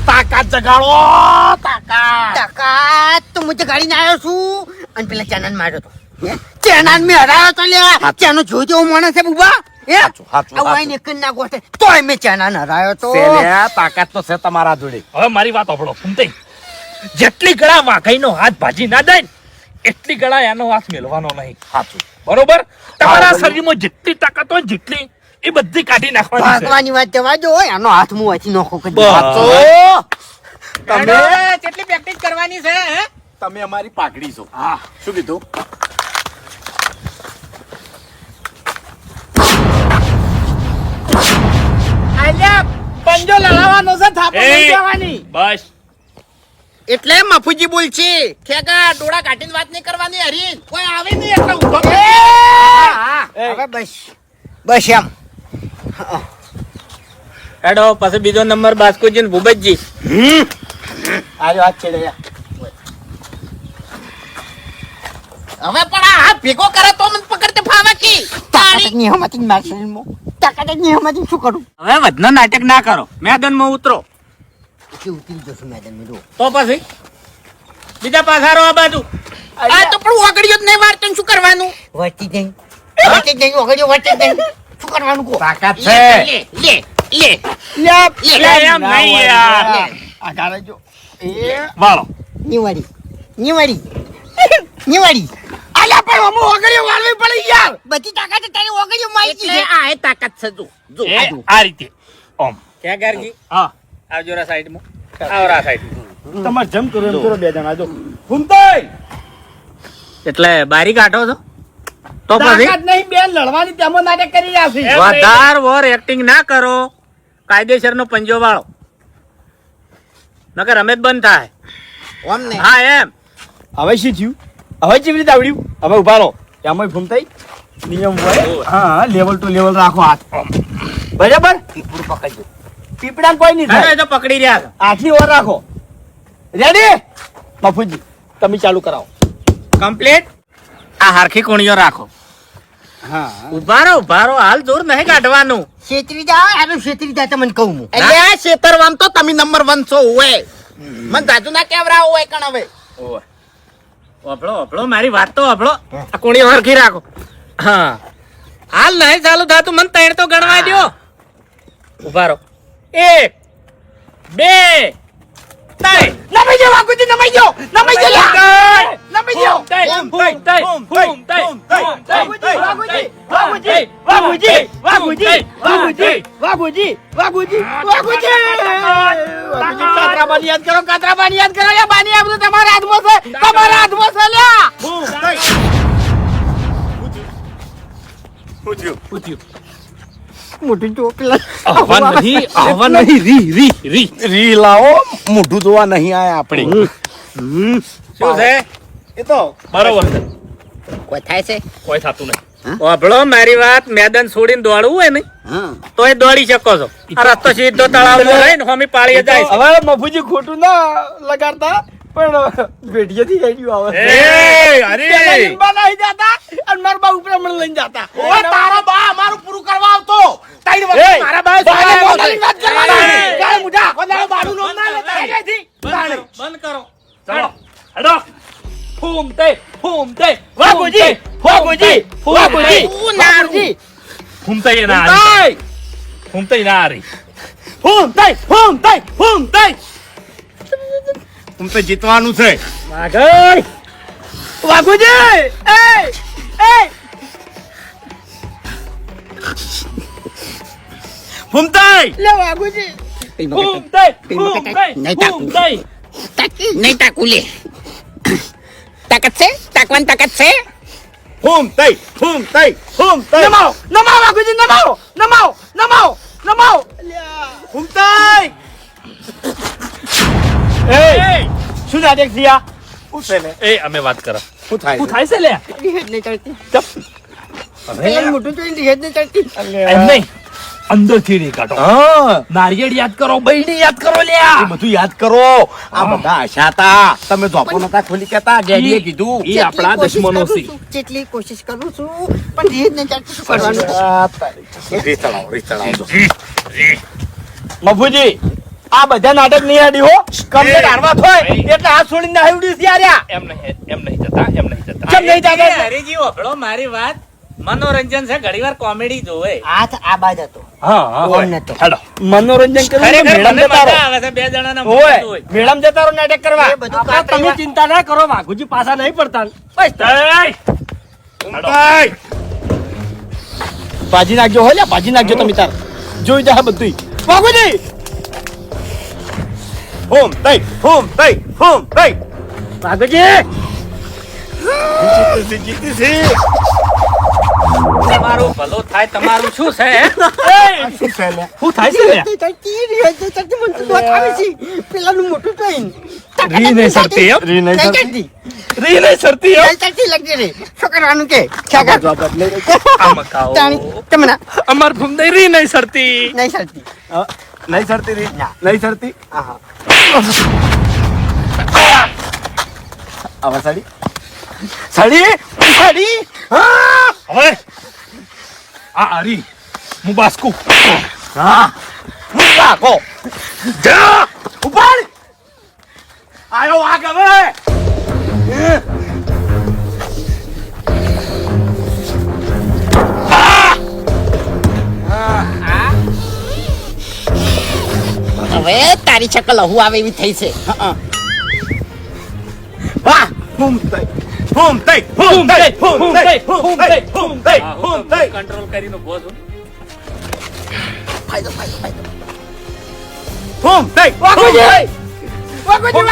[SPEAKER 4] તાકાત જગાડો તાકાત.
[SPEAKER 5] ટકા તો હું તો ગાડીને આવ્યો છું અને પેલા ચાનન માર્યો તો ચાનન મેં હરાયો તો લ્યા ચાનો જોજો માણસ છે બુબા
[SPEAKER 4] હાચું, હાચું.
[SPEAKER 5] એક જ ના ગોઠે તોય મેં ચાનન હરાયો તો
[SPEAKER 4] છે લ્યા, તાકાત તો છે તમારા જોડે.
[SPEAKER 6] હવે મારી વાત સાંભળો ફૂમતાઈ જેટલી ગળા વાઘાઈનો હાથ ભાજી ના જાય ને, એટલી ગળા એનો હાથ મેળવાનો નહીં
[SPEAKER 4] હાચું.
[SPEAKER 6] બરોબર તમારા શરીરમાં જેટલી તાકાત હોય જેટલી એ બધી કાઢી નાખવાની છે
[SPEAKER 5] ભાગવાની વાત જવા દો એનો હાથ હું અહીંથી નોખો કરી
[SPEAKER 6] બસ.
[SPEAKER 5] દઉં.
[SPEAKER 4] તમે
[SPEAKER 2] કેટલી પ્રેક્ટિસ કરવાની છે હે
[SPEAKER 4] તમે અમારી પાઘડી છો. શું કીધું?
[SPEAKER 1] આલ્યા પંજો લડાવવાનો છે થાપો
[SPEAKER 6] એ.
[SPEAKER 1] નહીં જવાની
[SPEAKER 6] બસ
[SPEAKER 2] એટલે મફુજી બોલ છે ખેગા ડોળા કાઢીને વાત નહીં કરવાની હરી કોઈ આવે નહીં એટલે ઊભો
[SPEAKER 5] હવે બસ બસ એમ
[SPEAKER 3] હેડો પછી બીજો નંબર બાસ્કુજી ને ભૂપતજી
[SPEAKER 1] આજો હાથ છેડે
[SPEAKER 2] હવે પણ આ હાથ ભેગો કરે તો મને પકડતે ફાવે કી
[SPEAKER 5] તાકાત જ નહીં હમાતી ને મારા શરીરમાં. તાકાત જ નહીં હમાતી ને શું કરું
[SPEAKER 3] હવે વધનો નાટક ના કરો મેદાનમાં ઉતરો
[SPEAKER 5] એટલે ઉતરી જશું મેદાનમાં જો.
[SPEAKER 3] તો પછી બીજા પાછારો આ બાજુ
[SPEAKER 2] આ તો પણ ઓગળ્યો જ નહીં વારતો ને શું કરવાનું
[SPEAKER 5] વચ્ચે જઈ વચ્ચે જઈ વગડ્યો વચ્ચે જઈ શું કરવાનું કહો
[SPEAKER 4] તાકાત
[SPEAKER 2] લે
[SPEAKER 4] છે.
[SPEAKER 2] લે લે લે
[SPEAKER 3] લે, એમ નહીં યાર
[SPEAKER 2] લે.
[SPEAKER 1] આ ગાળે જો એ
[SPEAKER 6] વાળો
[SPEAKER 5] નિવાડી નિવાડી નિવાડી
[SPEAKER 1] આલ્યા પણ અમુ ઓગળીઓ વાળવી પડી યાર
[SPEAKER 5] બધી તાકાત તારી ઓગળ્યો મારી
[SPEAKER 2] એટલે આ એ તાકાત છે જો જો
[SPEAKER 6] એ
[SPEAKER 2] આ જો.
[SPEAKER 6] આ રીતે ઓમ
[SPEAKER 3] ક્યાં ગારજી
[SPEAKER 6] હા
[SPEAKER 3] આવજો રા સાઈડમાં આવરા સાઈડ
[SPEAKER 1] તમારે જમ કરો એમ કરો બે જણા જો ફૂમતાઈ
[SPEAKER 3] એટલે બારી કાઢો છો તો પછી
[SPEAKER 1] તાકાત નહીં બેન લડવાની તેમાં નાટક કરી રહ્યા છે
[SPEAKER 6] એમ નહીં.
[SPEAKER 3] વધાર વોર એક્ટિંગ ના કરો કાયદેસર નો પંજો વાળો નકર રમેશ બંધ થાય
[SPEAKER 2] ઓમ ને
[SPEAKER 3] હા એમ
[SPEAKER 1] હવે શું થયું હવે કેવી રીતે આવડ્યું હવે ઉભા રહો એમાં ફૂમતાઈ નિયમ હોય હા લેવલ ટુ લેવલ રાખો હાથ બરાબર
[SPEAKER 5] પીપળું પકડજો
[SPEAKER 1] પીપળા કોઈ નહીં
[SPEAKER 3] હેડો,
[SPEAKER 1] થાય
[SPEAKER 3] એ તો પકડી રહ્યા છે
[SPEAKER 1] આટલી ઓર રાખો રેડી મફુજી તમે ચાલુ કરાવો
[SPEAKER 3] કમ્પ્લીટ આ હારખી કોણીઓ રાખો
[SPEAKER 1] હા
[SPEAKER 3] ઉભા રહો હાલ જોર નહીં કાઢવાનું
[SPEAKER 5] છેતરી જા આનું છેતરી જા તમને કહું હું
[SPEAKER 2] એટલે આ છેતરવામ તો તમે નંબર 1 છો હોય મને જાજુ ના કેવરાવો હોય કણ હવે
[SPEAKER 3] ઓભળો મારી વાત તો ઓભળો. આ કોણી હરખી રાખો. હા હાલ નહીં ચાલુ થાતું, મને ત્રણ તો ગણવા દ્યો. ઉભા રહો. 1 2 3
[SPEAKER 1] નમાઈ જાઓ વાઘુજી, નમાઈ જાઓ, નમાઈ જાઓ લ્યા. નમાઈ જાઓ. વાઘુજી. કાતરાબાની યાદ કરો, કાતરાબાની યાદ કરો. યા બાની આ બધું તમારા હાથમાં છે, તમારા હાથમાં છે લ્યા. મોટી ચોકલા
[SPEAKER 6] આવા નહીં
[SPEAKER 4] રી લાવો, મોઢું ધોવા નહીં આયા આપણે.
[SPEAKER 3] શું છે?
[SPEAKER 4] એ તો
[SPEAKER 6] બરોબર છે,
[SPEAKER 2] કોઈ થાય છે
[SPEAKER 6] કોઈ થતું નહીં.
[SPEAKER 3] ઓભળો મારી વાત. મેદાન છોડીને દોડવું હોય ને તો એ દોડી શકો છો. આ રસ્તો સીધો તળાવમાં રહીને હોમી પાળીએ જાય છે.
[SPEAKER 1] હવે મફુજી ખોટું ના લગાડતા, પણ ભેડિયેથી આવી ગયું આવે. પેલા લીંબા નહીં જાતા અને મારા બા ઉપર હમણાં લઈને જાતા.
[SPEAKER 4] ઓ તારો બા અમારું પૂરું કરવા આવતો. ત્રણ
[SPEAKER 1] એ,
[SPEAKER 4] વર્ષ મારા બા
[SPEAKER 1] બાને બોલાવીને વાત કરવાની.
[SPEAKER 4] એ, ગાળ મુઢા, આખો દાડો બાનું નામ ના લેતા. અહીંયાથી.
[SPEAKER 3] બંધ કરો.
[SPEAKER 6] ચાલો હેડો. ફૂમતે
[SPEAKER 1] વાઘુજી, વાઘુજી, વાઘુજી, વાઘુજી.
[SPEAKER 6] ફૂમતાઈ ના હારી. ફૂમતાઈ ના હારી.
[SPEAKER 4] હું તો જીતવાનું છે.
[SPEAKER 1] વાઘુજી,
[SPEAKER 4] ફૂમતાઈ
[SPEAKER 1] લે વાઘુજી.
[SPEAKER 2] નહીં તાકું લે તાકાત છે, તાકવાની તાકાત છે.
[SPEAKER 4] ફૂમતાઈ
[SPEAKER 1] નમાવો, નમાવો વાઘુજી, નમાવો, નમાવો, નમાવો, નમાવો.
[SPEAKER 4] ફૂમતાઈ
[SPEAKER 1] શું નાટક થયા?
[SPEAKER 4] શું છે લે?
[SPEAKER 6] એ અમે વાત કરો.
[SPEAKER 4] શું થાય
[SPEAKER 6] શું થાય છે લે?
[SPEAKER 5] રિહેજ નહીં ચડતી પેલા મોટું જોઈને રિહેજ નહીં ચડતી
[SPEAKER 6] એમ નહીં, અંદરથી નહીં કાઢો.
[SPEAKER 4] હા
[SPEAKER 6] નારિયેળ યાદ કરો, બૈડી યાદ કરો
[SPEAKER 4] એ
[SPEAKER 6] લ્યા.
[SPEAKER 4] બધું યાદ કરો. આ બધા આશા હતા, તમે ધોકો નતા ખોલી કેતા. ડેડીએ કીધું
[SPEAKER 6] એ આપણા દુશ્મનો છે.
[SPEAKER 5] જેટલી કોશિશ કરું છું પણ રિહેજ નહીં ચડતી. શું કરવાનું?
[SPEAKER 4] રીત ચડાવો.
[SPEAKER 1] મફુજી, આ બધા નાટક નહીં આડી હો. કમ્પ્લેટ હારવા થોય એટલે હાથ છોડીને હાવડી છે આર્યા.
[SPEAKER 6] એમ નહીં જતા.
[SPEAKER 1] કેમ નહીં જાતા?
[SPEAKER 3] હરીજી ઓભળો મારી વાત. મનોરંજન છે, ઘણીવાર કોમેડી જોવે.
[SPEAKER 5] હાથ આ બાજ હતો
[SPEAKER 6] હા
[SPEAKER 5] ઓમ નતો.
[SPEAKER 6] હેડો.
[SPEAKER 1] મનોરંજન કરવું
[SPEAKER 3] ખરેખર
[SPEAKER 1] મેળામાં
[SPEAKER 3] મને
[SPEAKER 1] જતા રહો.
[SPEAKER 3] મજા આવે છે બે જણાના
[SPEAKER 1] ઓય,
[SPEAKER 3] મોઢું હોય.
[SPEAKER 1] મેળામાં જતા રહો નાટક કરવા.
[SPEAKER 5] એ બધું કાતરા
[SPEAKER 1] તમે ચિંતા ના કરો, વાઘુજી પાછા નહીં પડતા.
[SPEAKER 4] ફૂમતાઈ
[SPEAKER 1] ભાજી નાખજો હો લ્યા, ભાજી નાખજો તમે તાર. જોઈ જા બધું. વાઘુજી,
[SPEAKER 4] ફૂમતાઈ
[SPEAKER 1] વાઘુજી.
[SPEAKER 4] જીતી છે.
[SPEAKER 3] તમારું ભલું થાય. તમારું શું છે હે?
[SPEAKER 4] શું છે લે?
[SPEAKER 6] શું થાય છે લે?
[SPEAKER 5] નહીં ચડતી, રિહેજ નહીં ચડતી. મને તો દોત આવે છે. પેલાનું મોટું જોઈને
[SPEAKER 6] રી નહીં સરતી એમ?
[SPEAKER 4] રી નહીં
[SPEAKER 5] નહીં
[SPEAKER 4] થતી.
[SPEAKER 5] ચડતી.
[SPEAKER 6] રી નહીં સરતી એમ?
[SPEAKER 5] નહીં ચડતી લાગતી રે. શું કરવાનું કે ખ્યાલ
[SPEAKER 4] જવાબ બદલાઈ રહ્યો છે.
[SPEAKER 6] આમાં ખાઓ.
[SPEAKER 5] તાણી તમને
[SPEAKER 6] અમાર ફૂમતાઈ રી નહીં સરતી.
[SPEAKER 5] નહીં ચડતી.
[SPEAKER 4] નહીં સરતી રી? નહીં સરતી? હવે સાડી
[SPEAKER 1] સાડી.
[SPEAKER 6] હવે આ હારી હું બાસ્કુ.
[SPEAKER 4] રાખો. જા ઉપાડ. આયો વાગ હવે.
[SPEAKER 2] હવે તારી શકલ લહુ આવે એવી થઈ છે.
[SPEAKER 4] વાહ ફૂમતાઈ
[SPEAKER 3] કંટ્રોલ કરીને ઉભો છું.
[SPEAKER 4] ફૂમતાઈ
[SPEAKER 1] વાઘુજી, વાઘુજી,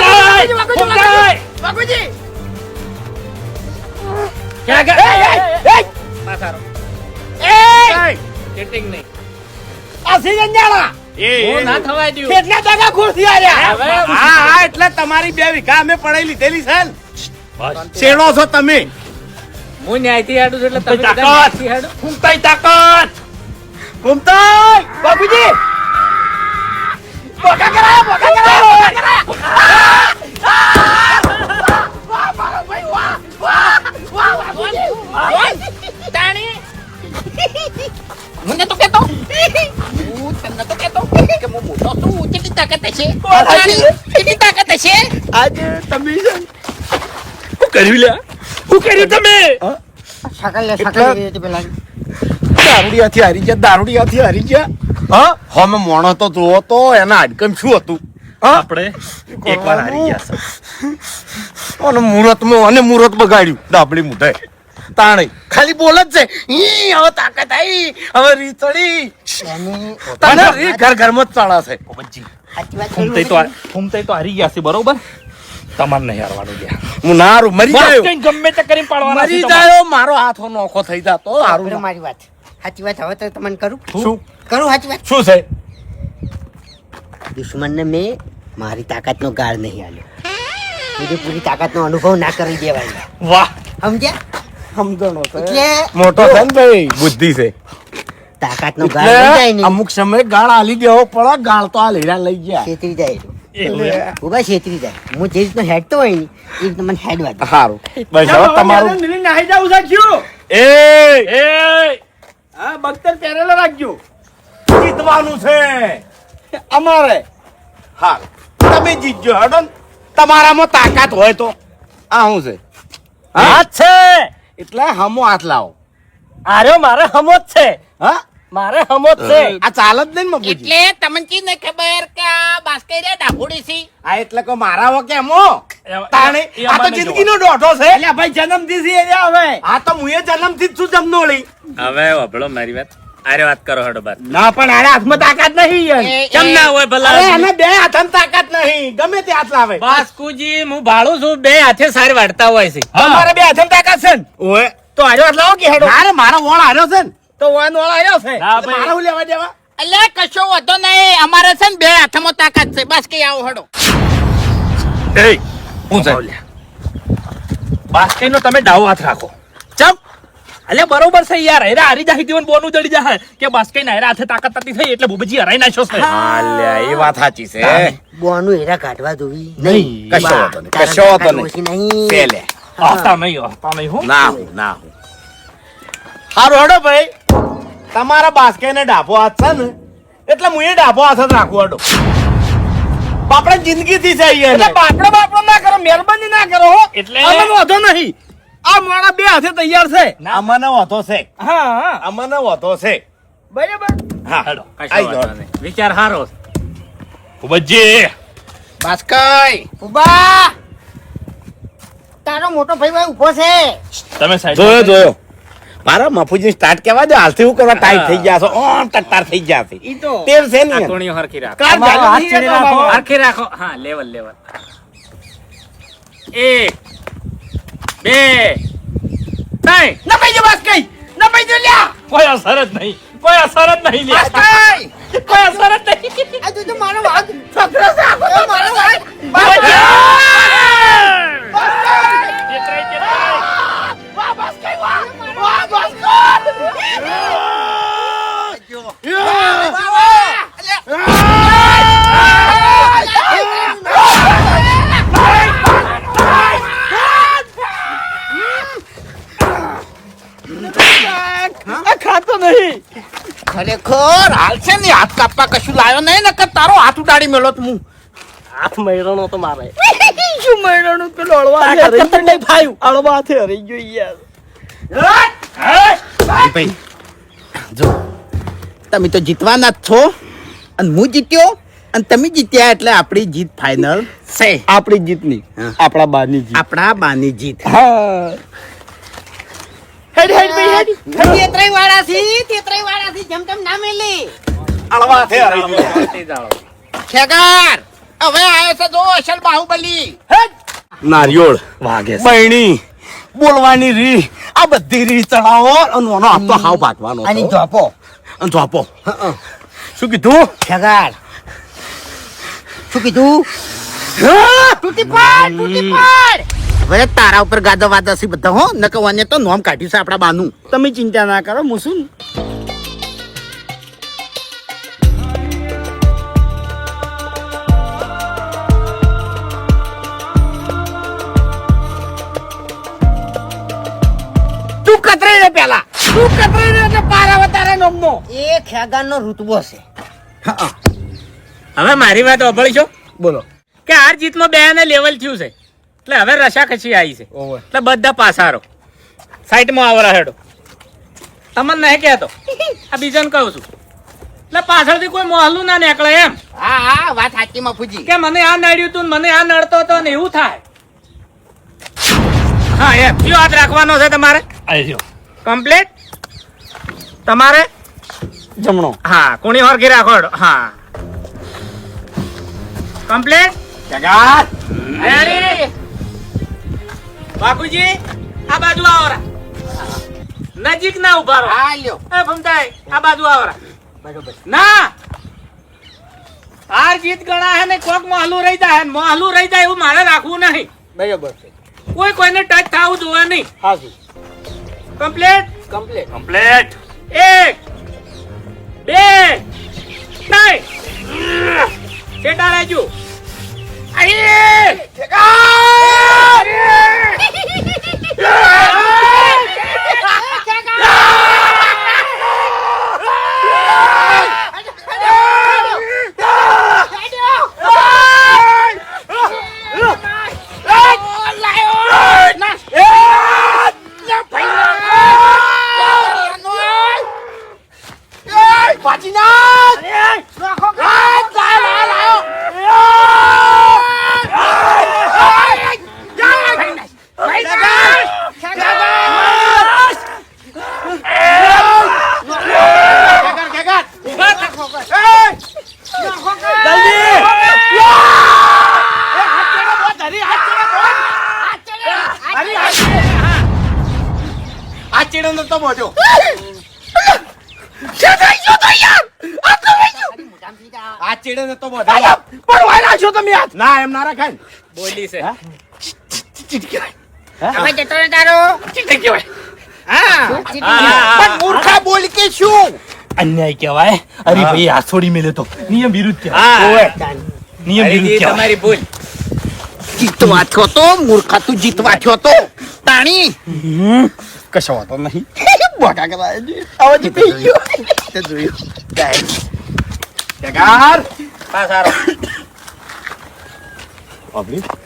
[SPEAKER 1] વાઘુજી, વાઘુજી.
[SPEAKER 3] ક્યાં ગયા? પાછા રહો. ચીટિંગ નહીં.
[SPEAKER 1] આ સીઝન જાણા.
[SPEAKER 3] હું ના થવા દ્યું.
[SPEAKER 1] કેટલા ટકા ખુશ થયા રહ્યા?
[SPEAKER 3] હવે
[SPEAKER 4] હા એટલે તમારી 2 વીઘા અમે પડાઈ લીધેલી છે ને.
[SPEAKER 6] બસ.
[SPEAKER 4] શેડો છો તમે.
[SPEAKER 3] હું ન્યાયથી હાડું છું એટલે તમે બધા
[SPEAKER 6] તાકાત.
[SPEAKER 3] ન્યાયથી હાડો.
[SPEAKER 6] ફૂમતાઈ તાકાત.
[SPEAKER 4] ફૂમતાઈ
[SPEAKER 1] બાપુજી, બોકા કરાયા, બોકા કરાયા, બોકા કરાયા.
[SPEAKER 2] તાણી મને તો કેતો એટલી તાકાત હશે
[SPEAKER 1] આજે તમે છે ને,
[SPEAKER 6] શું કર્યું લ્યા શું કર્યું તમે
[SPEAKER 5] શકલ લે
[SPEAKER 4] એટલે-
[SPEAKER 5] શકલ એ પેલા
[SPEAKER 4] દારૂડિયાથી હારી ગયા, દારૂડિયાથી હારી ગયા. હા હમે મોણો તો જોવો તો એના હાડકમ શું હતું? હા
[SPEAKER 6] આપણે એકવાર હારી ગયા છે.
[SPEAKER 4] અને મુહૂર્ત બગાડ્યું ડાબડી મુઢાઈ તાણે ખાલી બોલ જ છે ઈ હવે તાકાત આવી હવે રીતડી
[SPEAKER 5] એની
[SPEAKER 4] તને રી ઘર ઘરમાં જ ચાલે છે.
[SPEAKER 6] બાબાજી,
[SPEAKER 5] સાચી વાત
[SPEAKER 6] ફૂમતાઈ તો હારી ગયા છે બરોબર. તમારે નહીં હારવાનું ગયા.
[SPEAKER 4] હું નારું મરી
[SPEAKER 6] બસ
[SPEAKER 4] જાયો
[SPEAKER 6] કંઈ ગમે તે કરીને પાડવાના છે
[SPEAKER 4] મરી
[SPEAKER 6] તમારે.
[SPEAKER 4] જાયો મારો હાથ નોખો થઈ જાતો હારું ના.
[SPEAKER 5] મારી વાત સાચી વાત હવે તો તમને કરું
[SPEAKER 4] શું
[SPEAKER 5] કરું સાચી વાત
[SPEAKER 4] શું છે?
[SPEAKER 5] દુશ્મનને મેં મારી તાકાતનો ગાળ નહીં આલ્યો પૂરી તાકાતનો અનુભવ ના કરી દેવાય
[SPEAKER 6] વાહ
[SPEAKER 5] સમજ્યા
[SPEAKER 1] સમજણો છે.
[SPEAKER 5] એટલે
[SPEAKER 4] મોટો છે ને ભાઈ બુદ્ધિ છે
[SPEAKER 5] તાકાતનો ગાળ લઈ જાય
[SPEAKER 4] એટલે
[SPEAKER 5] ને
[SPEAKER 4] અમુક સમય ગાળ આલી દેવો પડે ગાળ તો આ લીલા લઈ ગયા
[SPEAKER 5] છેતરી જાય
[SPEAKER 6] એવું એમ.
[SPEAKER 5] ઉભા છેતરી જાય હું જે રીતનો હેડતો હોય ને એ રીતનો મને હેડ વાગે
[SPEAKER 4] સારું બસ
[SPEAKER 1] ચાલો,
[SPEAKER 4] હવે
[SPEAKER 1] હવે
[SPEAKER 4] તમારું
[SPEAKER 1] મેદાન મિલી નાહી જાવું છે ક્યું?
[SPEAKER 4] એ
[SPEAKER 6] એ
[SPEAKER 1] હા બખ્તર પહેરેલો રાખજો
[SPEAKER 4] જીતવાનું છે
[SPEAKER 1] અમારે
[SPEAKER 4] હા તમે જીતજો હેડો ને. તમારામાં તાકાત હોય તો આ શું છે હા
[SPEAKER 6] હાથ છે
[SPEAKER 4] એટલે હમો હાથ લાવો
[SPEAKER 6] આર્યો મારે હમો જ છે
[SPEAKER 4] હા
[SPEAKER 6] મારે હમો જ છે
[SPEAKER 4] આ ચાલ જ નહીં ને મગુજી
[SPEAKER 2] એટલે તમને કી નહીં ખબર કે આ બાસ્કેરિયા ડાભોડી સી
[SPEAKER 4] આ એટલે કે મારા હો કેમ હો તાણે
[SPEAKER 6] એ
[SPEAKER 4] આ તો
[SPEAKER 6] અમારે
[SPEAKER 4] જિંદગીનો દોઢો છે
[SPEAKER 1] એટલે ભાઈ જન્મથી છે એટલે હવે
[SPEAKER 4] આ તો મુએ જન્મથી જ છું જમનોળી
[SPEAKER 6] હવે વાપરો મારી વાત આરે વાત કરો હડો બાત
[SPEAKER 1] ના પણ આને હાથમાં તાકાત નહીં યાર.
[SPEAKER 6] કેમ ના હોય
[SPEAKER 4] અરે
[SPEAKER 6] ભલા
[SPEAKER 4] એને બે હાથમાં તાકાત નહીં ગમે તે હાથ લાવે
[SPEAKER 3] બાસ્કુજી હું ભાડું છું બે હાથે સારી વાળતા હોય છે
[SPEAKER 1] તમારે બે હાથમાં તાકાત છે ને
[SPEAKER 4] ઓએ
[SPEAKER 1] તો હાર્યો હાથ લાવો કે હેડો
[SPEAKER 4] અરે મારો વોળ હાર્યો છે ને
[SPEAKER 1] તો વાન વાળો આવ્યો છે
[SPEAKER 6] ના
[SPEAKER 4] મારે
[SPEAKER 6] ભાઈ
[SPEAKER 4] હું લેવા દેવા
[SPEAKER 2] એટલે કશો વધો નહીં અમારે છે ને બે હાથમાં તાકાત છે બસ કે આવો હડો
[SPEAKER 6] એ હું છે બાસ્કીનો તમે ડાવો હાથ રાખો ચમ અલે બરોબર છે યાર હેરા હારી જાય જીવન બોનું જડી જાય કે બાસ્કી ના હેરા હાથે તાકાત નથી થઈ એટલે બુબજી હરાઈ નાખ્યો છે
[SPEAKER 4] હાલ્યા એ વાત સાચી છે
[SPEAKER 5] બોનું હેરા કાઢવા જોવી
[SPEAKER 6] નહીં.
[SPEAKER 4] કશો વાંધો નહીં,
[SPEAKER 5] તારા
[SPEAKER 4] કશો વાંધો
[SPEAKER 5] તાકાત
[SPEAKER 4] નહીં.
[SPEAKER 5] ઓછી નહીં
[SPEAKER 4] પેલે
[SPEAKER 6] આવતા નહીં હું
[SPEAKER 4] ના હું હારું હેડો ભાઈ તમારા બાસ્કે ને ડાભો હાથ છે ને એટલે હું એ ડાભો હાથ જ રાખું હેડો આપણે જિંદગી થી છે
[SPEAKER 1] એટલે બાપડો ના કરો મહેરબાની ના કરો હો
[SPEAKER 6] એટલે
[SPEAKER 1] અમને વાંધો નહીં આ મારા બે હાથે તૈયાર છે
[SPEAKER 4] અમને વાંધો છે
[SPEAKER 1] હા હા
[SPEAKER 4] અમને વાંધો છે
[SPEAKER 1] બરાબર
[SPEAKER 4] હા
[SPEAKER 6] હેડો
[SPEAKER 4] આઈ
[SPEAKER 6] કશો
[SPEAKER 4] જાઓ.
[SPEAKER 6] વાંધો નહીં. વિચાર હારો બુબજી
[SPEAKER 2] બાસ્કઈ
[SPEAKER 5] ઉભા તારો મોટો ભાઈ ભાઈ ઉભો છે
[SPEAKER 6] તમે સાઈડ
[SPEAKER 4] જોયો મારા મફુજી સ્ટાર્ટ કેવા દો હાલથી હું કરવા ટાઈટ થઈ ગયા છો ઓમ ટટ્ટાર થઈ ગયા છે
[SPEAKER 1] ઈ તો
[SPEAKER 4] તેલ છે ને
[SPEAKER 3] આકોણીઓ હરખી રાખો
[SPEAKER 4] કાર
[SPEAKER 1] અમારો
[SPEAKER 4] ચાલુ
[SPEAKER 1] હાથ
[SPEAKER 4] નહીં
[SPEAKER 1] ચીડી
[SPEAKER 4] રહેતો
[SPEAKER 1] રાખો.
[SPEAKER 4] અમારો.
[SPEAKER 3] હરખી રાખો હા લેવલ લેવલ એક બે ત્રણ
[SPEAKER 1] નપાઈ જો બસ કઈ નપાઈ જો લ્યા
[SPEAKER 6] કોઈ અસર જ નહીં કોઈ અસર જ નહીં લે કોઈ અસર જ નહીં
[SPEAKER 5] આ તું તો મારો વાગ
[SPEAKER 1] છોકરો છે આખો તો મારો ભાઈ
[SPEAKER 6] ચેતરાઈ, ચેતરાઈ.
[SPEAKER 1] વાહ બસ કઈ વાહ વાહ બસ ખાતો નહીં
[SPEAKER 2] ખરેખર હાલ છે ને હાથ કાપવા કશું લાયો નહીં ને તારો હાથ ઉડાડી મેલો હું
[SPEAKER 1] હાથ મૈરાનો તો મારે શું મૈરાનો પેલો અળવા હાથે હરી ગયો નહીં ભાઈ અળવા હાથે હરી ગયો યાર
[SPEAKER 2] ભાઈ જો તમે તો જીતવાના જ છો અને હું જીત્યો અને તમે જીત્યા એટલે આપણી જીત ફાઇનલ છે
[SPEAKER 1] આપણી જીતની
[SPEAKER 2] હા.
[SPEAKER 1] આપણા બાની જીત
[SPEAKER 2] આપણા બાની જીત
[SPEAKER 1] હા હેડ હેડ ભાઈ હેડ
[SPEAKER 5] તેતરાઈ વાળા થી જમ ના મેલી
[SPEAKER 4] અળવા હાથે હરાઈ ગયા.
[SPEAKER 2] ખેગાર હવે આવ્યો છે જો અસલ બાહુબલી
[SPEAKER 4] નારિયોળ
[SPEAKER 6] વાગે છે.
[SPEAKER 4] બહેણી બોલવાની રી આ બધી રી ચડાવો અને ઓનો હાથ તો હાવ ભાગવાનો
[SPEAKER 5] અને
[SPEAKER 4] હતો.
[SPEAKER 5] ધોપો
[SPEAKER 4] અને ધોપો શું કીધું
[SPEAKER 5] છગાર શું કીધું
[SPEAKER 2] તૂટી પડ હવે તારા ઉપર ગાદો વાદા બધા હો નકર વાને તો નોમ કાઢ્યું છે આપણા બાનું
[SPEAKER 1] તમે ચિંતા ના કરો હું શું
[SPEAKER 2] તું કતરાઈ રે પેલા તું કતરાઈ રે એટલે પાર આવે તારા નોમનો
[SPEAKER 5] એ ખેગાર નો ઋતબો છે
[SPEAKER 3] હવે મારી વાત સાંભળશો
[SPEAKER 1] બોલો
[SPEAKER 3] કે હાર જીતમાં બે ને લેવલ થયું છે એટલે હવે રસાકસી આવી છે એટલે બધા પાસારો સાઈડમાં આવરા હેડો તમને નહીં કહેતો આ બીજાને કહું છું એટલે પાછળથી કોઈ મોહલું ના નીકળે એમ
[SPEAKER 2] હા હા વાત સાચી મફુજી.
[SPEAKER 3] કે મને આ નડ્યું તું ને મને આ નડતો હતો ને એવું થાય. હા એમ કયો હાથ રાખવાનો છે તમારે કમ્પ્લીટ તમારે
[SPEAKER 1] જમણો.
[SPEAKER 3] હા કોણી હરખી રાખો હેડો. હા કમ્પ્લીટ
[SPEAKER 4] કાકા
[SPEAKER 3] રેડી બાપુજી આ બાજુ આવરા નજીક ના ઉભા રહો.
[SPEAKER 2] હા લ્યો.
[SPEAKER 3] એ ભમતાઈ આ બાજુ આવરા ના હાર જીત ગણા હે ને કોક મોહલું રહી જાય મોહલું રહી જાય એવું મારે રાખવું નહીં.
[SPEAKER 1] બરાબર છે.
[SPEAKER 3] કોઈ કોઈને ટચ થવું જોઈએ નહીં.
[SPEAKER 1] હા જી.
[SPEAKER 3] Complete
[SPEAKER 1] complete.
[SPEAKER 4] કમ્પ્લીટ
[SPEAKER 3] 1 2 3 સેટા રાજુ
[SPEAKER 4] આ ચેડો નતો બોજો આ ચેડો નતો બોજો
[SPEAKER 1] પણ વાય નાખ્યો તમે હાથ.
[SPEAKER 4] ના એમ ના રાખાય
[SPEAKER 3] બોલી છે
[SPEAKER 5] હવે જતો ને તારો
[SPEAKER 3] હા.
[SPEAKER 2] પણ મૂર્ખા બોલ કે શું?
[SPEAKER 6] અન્યાય કહેવાય. અરે ભાઈ આ છોડી મેલે તો નિયમ વિરુદ્ધ
[SPEAKER 3] હા.
[SPEAKER 6] કહેવાય. નિયમ
[SPEAKER 3] અરે
[SPEAKER 6] વિરુદ્ધ
[SPEAKER 3] જી,
[SPEAKER 6] કહેવાય.
[SPEAKER 3] તમારી ભૂલ
[SPEAKER 2] જીતવા થયો તો મૂર્ખા તું જીતવા થયો તો તાણી
[SPEAKER 1] કશો વાતો નહીં. બોકા કરાય છે. આવો જીતી ગયો. તે જોયું.
[SPEAKER 4] કાકા
[SPEAKER 3] પાસારો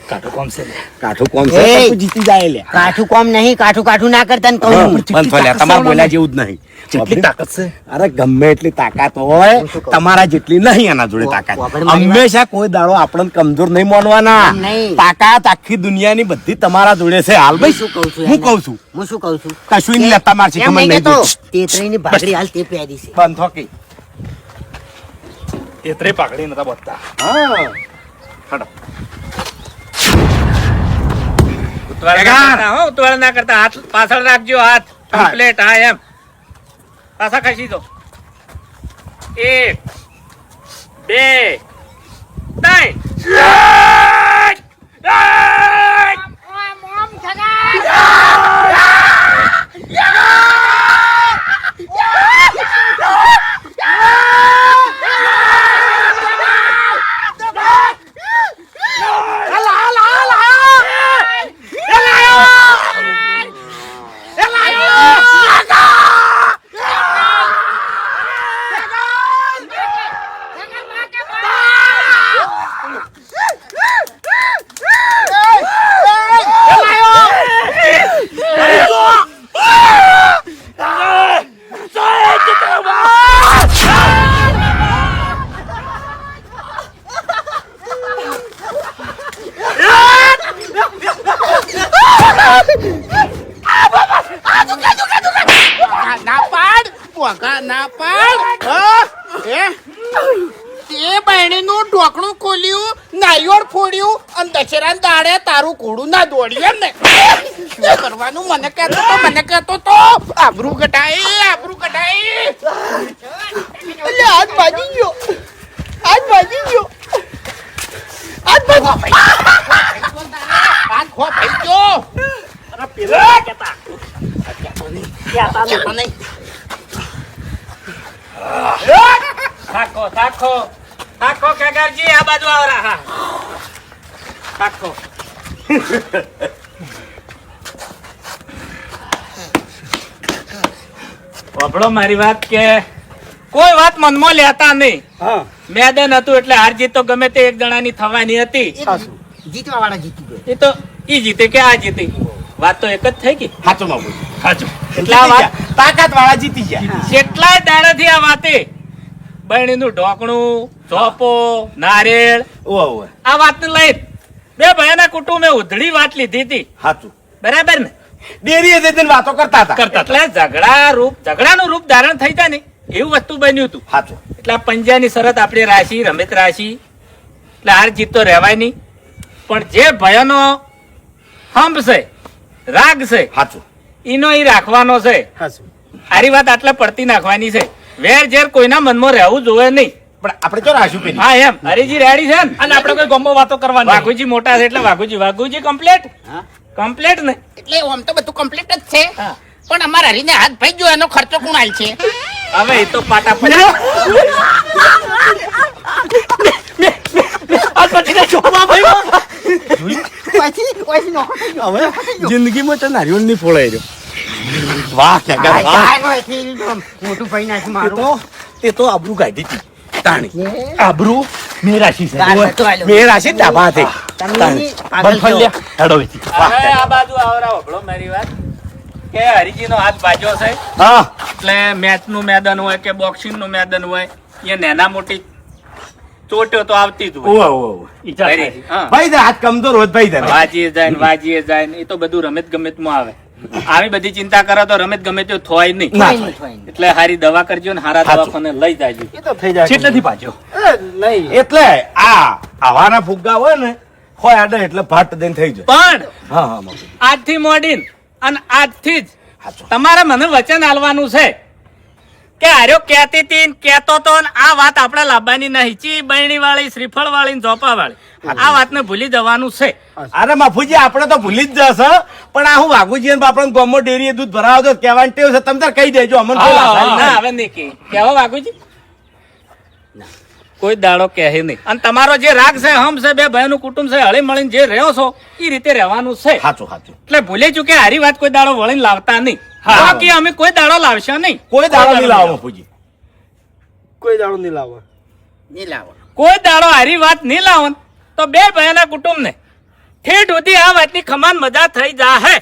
[SPEAKER 6] કાઢો કોમ છે લે.
[SPEAKER 4] કાઠું કોમ
[SPEAKER 5] છે?
[SPEAKER 4] છે તું જીતી જાય લે
[SPEAKER 5] કાઠું કોમ નહીં કાઠું ના કરતા ને કહું
[SPEAKER 4] બંધ થો લે તમાર બોલ્યા જેવું જ નહીં
[SPEAKER 6] જેટલી તાકાત છે
[SPEAKER 4] અરે ગમે એટલી તાકાત હોય તમારા જેટલી નહીં એના જોડે તાકાત
[SPEAKER 5] વાપર મારી વાત.
[SPEAKER 4] હંમેશા કોઈ દાડો આપણને કમજોર નહીં માનવાના
[SPEAKER 5] એમ નહીં.
[SPEAKER 4] તાકાત આખી દુનિયાની બધી તમારા જોડે છે હાલ ભાઈ
[SPEAKER 5] શું કહું છું
[SPEAKER 4] હું
[SPEAKER 5] એને?
[SPEAKER 4] કહું છું
[SPEAKER 5] હું શું કહું છું
[SPEAKER 4] કશું નહીં લેતા મારશી
[SPEAKER 5] એમ
[SPEAKER 4] ખબર
[SPEAKER 5] નહીં
[SPEAKER 4] નહીં
[SPEAKER 5] કહેતો.
[SPEAKER 4] જોઈ.
[SPEAKER 5] તેતરીની ભાગડી હાલ તે પહેરી છે
[SPEAKER 4] બંધ થો કે
[SPEAKER 6] તેતરે પાકડી નતા બોલતા.
[SPEAKER 4] હા
[SPEAKER 3] ઉતવાળ ના કરતા હો ઉતવાળ ના કરતા હાથ પાછળ રાખજો હાથ કમ્પ્લીટ હા એમ પાછા ખસી દો 1 2
[SPEAKER 2] ના પાડ બોકા ના પાડ હા? હે? તે બહેણીનું ઢોકણું ખોલ્યું નારિયોળ ફોડ્યું અને દશેરાના દાડે તારું ઘોડું ના દોડ્યું એમ ને શું કરવાનું મને કહેતો તો આબરૂ કઢાઈ
[SPEAKER 1] એટલે હાથ ભાજી ગયો. હાથ ભાજી ગયો. હાથ ભાજી
[SPEAKER 2] હાથ ખો ભાઈ ગયો
[SPEAKER 3] થાકો થાકો થાકો કાકાજી આ બાજુ આવરા હા થાકો વાપડો મારી વાત કે કોઈ વાત મનમાં લેતા નહીં
[SPEAKER 1] હા
[SPEAKER 3] મેદાન હતું એટલે હાર જીત તો ગમે તે એક જણાની થવાની હતી.
[SPEAKER 5] જીતવા વાળા જીતી ગયો.
[SPEAKER 3] એ તો ઈ જીતે કે આ જીતે, વાત તો એક જ થઈ ગઈ.
[SPEAKER 4] સાચું બાપુજી
[SPEAKER 3] સાચું.
[SPEAKER 4] એટલે આ વાત તાકાત વાળા જીતી ગયા.
[SPEAKER 3] કેટલાય દાડાથી આ વાતે બહેણીનું ઢોકણું, ચોપો, નારિયેળ
[SPEAKER 4] ઓવે ઓવે
[SPEAKER 3] આ વાતને લઈ બે ભાઈના કુટુંબે ઉધડી વાત લીધી હતી.
[SPEAKER 4] સાચું.
[SPEAKER 3] બરાબર ને?
[SPEAKER 4] ડેરીએ જઈને વાતો કરતા હતા.
[SPEAKER 3] એટલે ઝઘડાનું રૂપ ધારણ થઈ જાય ને એવું વસ્તુ બન્યું હતું.
[SPEAKER 4] સાચું.
[SPEAKER 3] એટલે આ પંજાની શરત આપણે રાશી રમેત રાશી એટલે હાર જીત તો રહેવાય નહીં, પણ જે ભયનો હંપ છે, રાગ છે,
[SPEAKER 4] સાચું.
[SPEAKER 3] ઈનો ઈ રાખવાનો છે. આરી વાત આટલે પડતી નાખવાની છે. વેર ઝેર કોઈના મનમાં રહેવું જોવે નહીં.
[SPEAKER 4] પણ આપણે ચો રાખ્યું પેલી.
[SPEAKER 3] હા એમ હરીજી રેડી છે ને?
[SPEAKER 6] અને આપણે કોઈ ગમો વાતો કરવાની નહીં.
[SPEAKER 3] વાઘુજી મોટા છે એટલે વાઘુજી કમ્પ્લેટ કમ્પ્લેટ ને?
[SPEAKER 2] એટલે આમ તો બધું કમ્પ્લીટ જ છે,
[SPEAKER 3] હા.
[SPEAKER 2] પણ અમારા હરીને હાથ ભાઈ જો એનો ખર્ચો કોણ આલ છે?
[SPEAKER 3] હવે એ તો પાટા પડ્યા.
[SPEAKER 4] જિંદગીમાં તો નારિયેળ નહીં ફોડાઈ રહ્યો. વાહ કાકા વાહ.
[SPEAKER 5] મોટું ભાઈ નાખી
[SPEAKER 4] તે
[SPEAKER 5] મારું.
[SPEAKER 4] તો તે તો આબરૂ કાઢી હતી તાણી. આબરૂ મેરાશી છે.
[SPEAKER 5] ગાળ હતો આલ્યો.
[SPEAKER 4] મેરાશી ડાબા હતી.
[SPEAKER 5] તમે
[SPEAKER 4] તાણી.
[SPEAKER 5] પાગલ છો.
[SPEAKER 4] બંધ હેડો વેચી. વાહ
[SPEAKER 3] હવે
[SPEAKER 4] કાકા.
[SPEAKER 3] આ બાજુ આવરા વભળો મારી વાત કે હરીજી નો હાથ બાજો છે
[SPEAKER 4] હા
[SPEAKER 3] એટલે મેચ નું મેદાન હોય કે બોક્સિંગ નું મેદાન હોય એ નાના મોટી ચોટ્યો તો આવતી જ હોય.
[SPEAKER 4] ઓવે ઓવે
[SPEAKER 6] ઈચ્છા થાય.
[SPEAKER 3] ખરી. હા.
[SPEAKER 4] ભાઈ દે હાથ કમજોર હોત ભાઈ દે.
[SPEAKER 3] વાજીએ જાય ને એ તો બધું રમત ગમત માં આવે. આવી બધી ચિંતા કરો તો રમત ગમે તે થોય નહીં.
[SPEAKER 4] ના.
[SPEAKER 5] થોય નહીં.
[SPEAKER 3] એટલે હારી દવા કરજો ને હારા
[SPEAKER 4] સાચું.
[SPEAKER 3] દવાખાને લઈ જાજો.
[SPEAKER 1] એ તો થઈ જાય.
[SPEAKER 6] છેટલેથી પાછો.
[SPEAKER 4] એટલે આ આવાના ફુગ્ગા હોય ને હોય આડે એટલે ભાટ દઈને થઈ જાય.
[SPEAKER 3] પણ
[SPEAKER 4] હા હા બાપુ.
[SPEAKER 3] આજથી મોડીન અને આજથી જ
[SPEAKER 4] સાચું.
[SPEAKER 3] તમારે મને વચન આલવાનું છે કે આર્યો કહેતી હતી ને કહેતો તો ને આ વાત આપણે લાવવાની નહીં. ચી બહેણી વાળી, શ્રીફળ વાળી ને ઝોપા વાળી આ વાતને ભૂલી જવાનું છે.
[SPEAKER 4] અરે બાપુજી આપણે તો ભૂલી જ જશે પણ આ હું વાઘુજી ને આપણે ગોમો ડેરીએ દૂધ ભરાવો તો કહેવાની ટેવ છે. તમે તાર કહી દેજો અમને કોઈ લાસારી
[SPEAKER 3] ના
[SPEAKER 4] નહીં.
[SPEAKER 3] હવે નહીં કે કહેવો વાઘુજી કોઈ દાડો કહે નહીં. અને તમારો જે રાગ છે, હમ છે, બે ભાઈનું કુટુંબ છે, હળી મળીને જે રહ્યો છો એ રીતે રહેવાનું છે.
[SPEAKER 4] સાચું સાચું.
[SPEAKER 3] એટલે ભૂલી ચૂકે હારી વાત કોઈ દાડો વળીને લાવતા નહીં. બાકી અમે કોઈ દાડો લાવશો નહીં.
[SPEAKER 4] કોઈ દાડો નહીં લાવો બાપુજી.
[SPEAKER 1] કોઈ દાડો નહીં લાવવા.
[SPEAKER 2] નહીં લાવો.
[SPEAKER 3] કોઈ દાડો હારી વાત નહીં લાવો ને તો બે ભાઈના કુટુંબ ને ઠેઠ સુધી આ વાતની ખમાન મજા થઈ જાહે.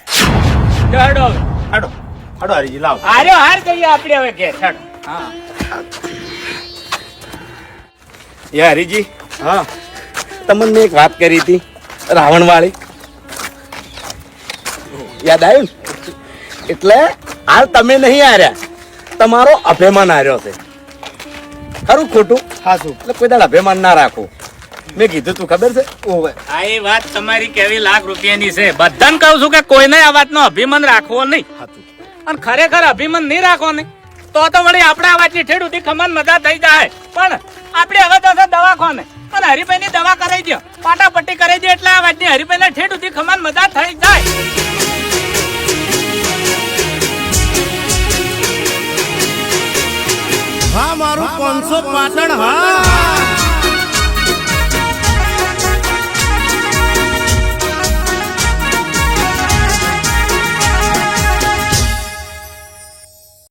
[SPEAKER 3] હેડો હવે.
[SPEAKER 4] હાડો હાડો હરીજી લાવો.
[SPEAKER 3] હાર્યો હાર જઈએ આપણે હવે ઘેર. હેડો. હા.
[SPEAKER 4] યા હરીજી હા તમને મેં એક વાત કરી હતી રાવણ વાળી યાદ આવ્યું ને? એટલે હાલ તમે નહીં હાર્યા, તમારો અભિમાન હાર્યો છે. ખરું ખોટું?
[SPEAKER 1] હાચું.
[SPEAKER 4] એટલે કોઈ દાડ અભિમાન ના રાખો. મેં કીધું તું ખબર છે?
[SPEAKER 1] ઓવે.
[SPEAKER 3] આ એ વાત તમારી કેવી લાખ રૂપિયાની છે. બધાને કહું છું કે કોઈને આ વાતનો અભિમાન રાખવો નહીં.
[SPEAKER 4] સાચું.
[SPEAKER 3] અને ખરેખર અભિમાન નહીં રાખો ને તો વળી આપણે આ વાતની ઠેડ સુધી ખમાન મજા થઈ જાય. પણ આપણે હવે તો છે દવાખાને અને હરિભાઈ ની દવા કરાવી દો, પાટાપટ્ટી કરાવી દો એટલે આ વાતની હરિભાઈ ને ઠેડ સુધી ખમાન મજા થઈ જાય.
[SPEAKER 4] હા મારું 500 પાટણ હા.